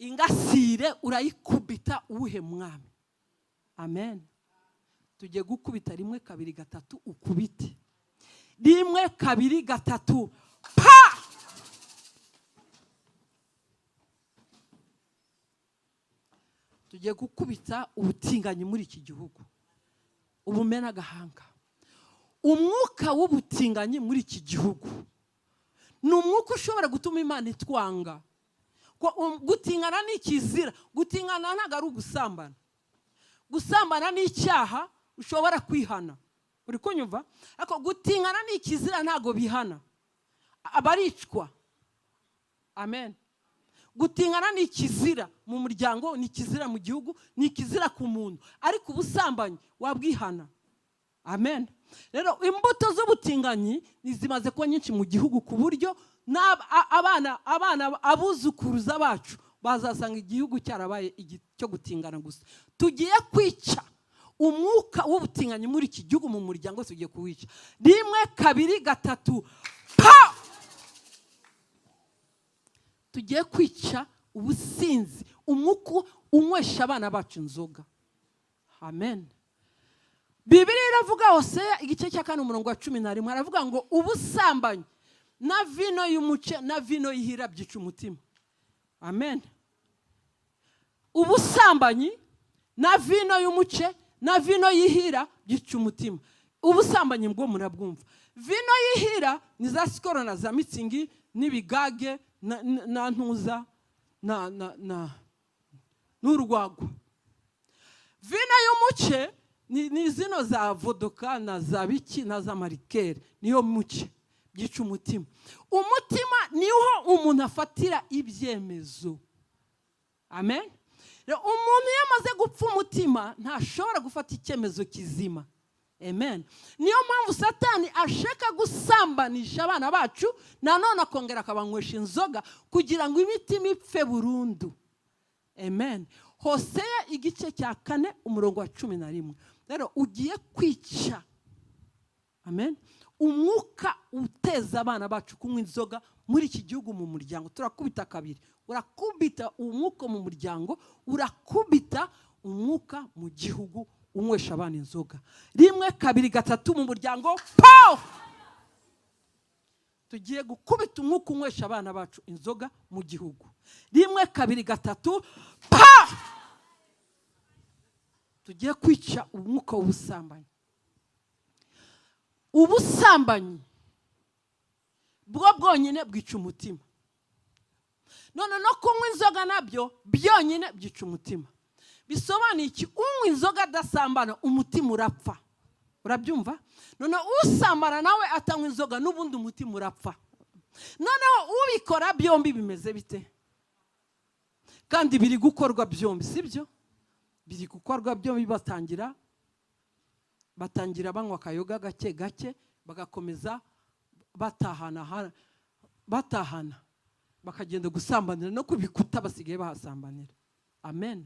Ingasire urayikubita uwuhe mwami. Amen. Tugiye gukubita 1 2 3 ukubite. 1 2 3 pa. Tugiye gukubita ubutinganyi muri iki gihugu, ubumena gahanga. Umwuka w'ubutinganyi muri iki gihugu ni umwuka ushobora gutuma Imana itwanga. Gutingana ni ikizira. Gutingana ntabwo ari ugusambana. Gusambana ni icyaha ushobora kwihana. Uri kunyumva? Ariko gutingana ni ikizira ntabwo bihana, abaricwa. Amen. Gutingana ni ikizira mu muryango, ni ikizira mu gihugu, ni ikizira ku muntu. Ariko ubusambanyi wabwihana. Amen. Rero imbuto z'ubutinganyi zimaze kuba nyinshi mu gihugu ku buryo abana abuzukuruza bacu bazasanga igihugu cyarabaye cyo gutingana gusa. Tugiye kwica umwuka w'ubutinganyi muri iki gihugu, mu muryango tugiye kuwica. 1 2 3 pa. Tugiye kwica ubusinzi, umwuka unywesha abana bacu inzoga. Amen. Bibiliya iravuga Hosea igice cya 4 umurongo wa 11, aravuga ngo ubusambanyi na vino y'umuce na vino y'ihira byica umutima. Amen. Ubusambanyi na vino y'umuce na vino y'ihira byica umutima. Ubusambanyi bwo murabwumva. Vino y'ihira ni za sikoro na za mitsingi n'ibigage na ntuza n'urwagwa. Vino y'umuce ni zino za vodoka na za biki na za marikere, niyo muce byica umutima. Umutima niho umuntu afatira ibyemezo. Amen. Umuntu yamaze gupfa umutima ntashobora gufata icyemezo kizima. Amen. Niyo mpamvu Satani ashaka gusambanisha abana bacu, nanone akongera akabanywesha inzoga kugira ngo imitima ipfe burundu. Amen. Hosea igice cya 4 umurongo wa 11. Rero ugiye kwica. Amen. Umwuka uteza abana bacu kunywa inzoga muri iki gihugu mu muryango. Turakubita 2 urakubita umwuka mu muryango, urakubita umwuka mu gihugu unywesha abana inzoga. 1 2 3 mu muryango, pow! Tugiye gukubita umwuka unywesha abana bacu inzoga mu gihugu. 1 2 3, pow! Tugiye kwica umwuka w'ubusambanyi. Ubusambanyi bwo bwonyine bwica umutima. None no kunywa inzoga nabyo byonyine byica umutima. Bisobanuye iki? Unywa inzoga adasambana umutima urapfa. Urabyumva? None usambana nawe atanywa inzoga n'ubundi umutima urapfa. Noneho ubikora byombi bimeze bite? Kandi biri gukorwa byombi, sibyo? Biri gukorwa byombi, batangira banywa akayoga gake gake, bagakomeza batahana bakagenda gusambanira no kubikuta basigaye bahasambanira. Amen.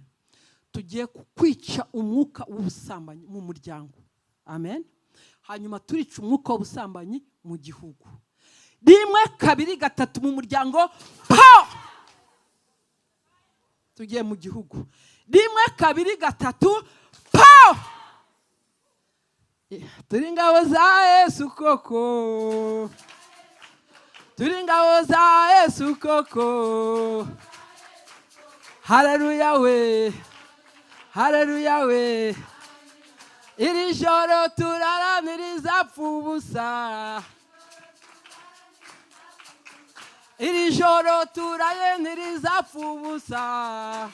Tugiye kwica umwuka w'ubusambanyi mu muryango. Amen. Hanyuma turica umwuka w'ubusambanyi mu gihugu. 1 2 3 mu muryango, pow! Tugiye mu gihugu. 1 2 3, pow! Turi ingabo za Yesu koko. Turi ingabo za Yesu koko. Haleluya we. Haleluya we. Iri joro turaraniriza pfubusa. Iri joro turayeniriza pfubusa.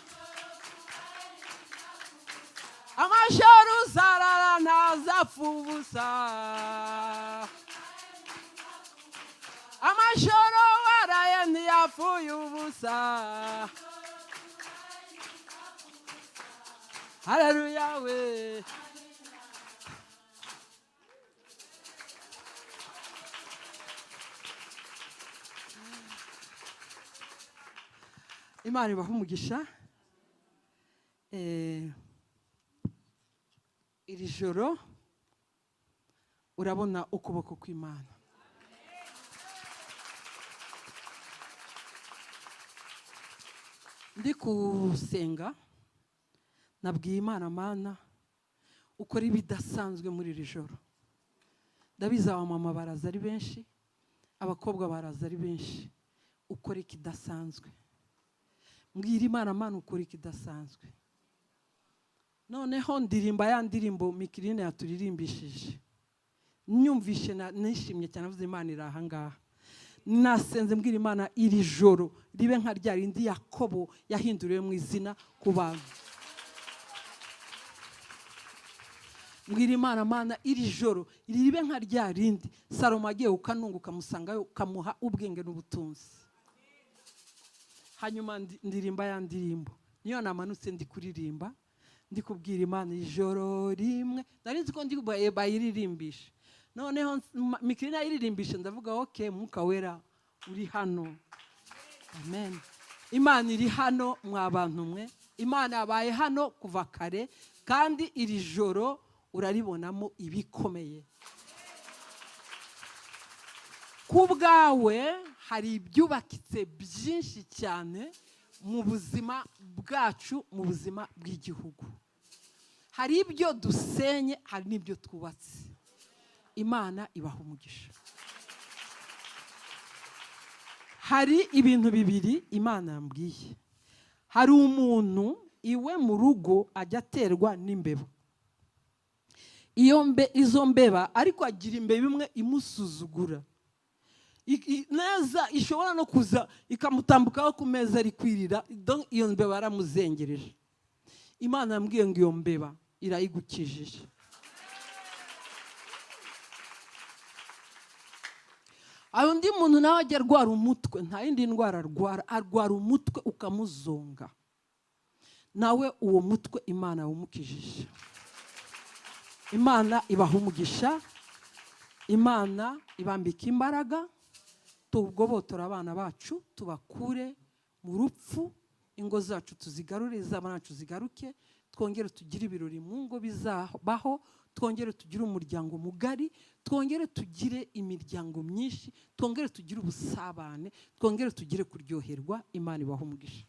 Amajoro zarara ntazapfubusa. Amajoro waraye ntiyapfuye ubusa. Haleluya we. Imana ibahe umugisha. Iri joro urabona ukuboko kw'Imana. Ndi kusenga nabwiye Imana, Mana ukora ibidasanzwe muri iri joro. Ndabizi abamama baraza ari benshi, abakobwa baraza ari benshi. Ukora ikidasanzwe. Mbwira Imana, Mana ukora ikidasanzwe. Noneho ndirimba ya ndirimbo Mikirine yaturirimbishije. Nyumvishe nishimye cyane, avuze Imana iri aha ngaha. Nasenze mbwira Imana iri joro ribe nka rya rindi Yakobo yahinduriwe mu izina ku bantu. Mbwira Imana, Mana iri joro ribe nka rya rindi Salomo agiye ukanunguka musangayo ukamuha ubwenge n'ubutunzi. Hanyuma ndirimba ya ndirimbo. Niyo namanutse ndi kuririmba. Ndi kubwira Imana ijoro rimwe. Narinzi ko ndi bayiririmbisha. Noneho Mikirine ayiririmbisha ndavuga okay, Mwuka Wera uri hano. Amen. Imana iri hano mwa bantu mwe. Imana yabaye hano kuva kare kandi iri joro uraribonamo ibikomeye. Kubwawe hari ibyubakitse byinshi cyane mu buzima bwacu, mu buzima bw'igihugu. Hari ibyo dusenye, hari n'ibyo twubatse. Imana ibaha umugisha. Hari ibintu bibiri Imana yambwiye. Hari umuntu iwe mu rugo ajya aterwa n'imbeba. Izo mbeba ariko agira imbeba imwe imusuzugura. Neza ishobora no kuza ikamutambukaho ku meza ari kwirira, iyo mbeba aramuzengereje. Imana yambwiye ngo iyo mbeba irayigukijije. Aho undi muntu nawe ajya arwara umutwe, nta yindi ndwara arwara umutwe ukamuzonga. Nawe uwo mutwe Imana yawumukijije. Imana ibaha umugisha. Imana ibambika imbaraga. Tugobotora abana bacu, tubakure mu rupfu, ingo zacu tuzigarure, iz'abana bacu zigaruke, twongere tugire ibirori mu ngo bizabaho, twongere tugire umuryango mugari, twongere tugire imiryango myinshi, twongere tugire ubusabane, twongere tugire kuryoherwa. Imana ibahe umugisha.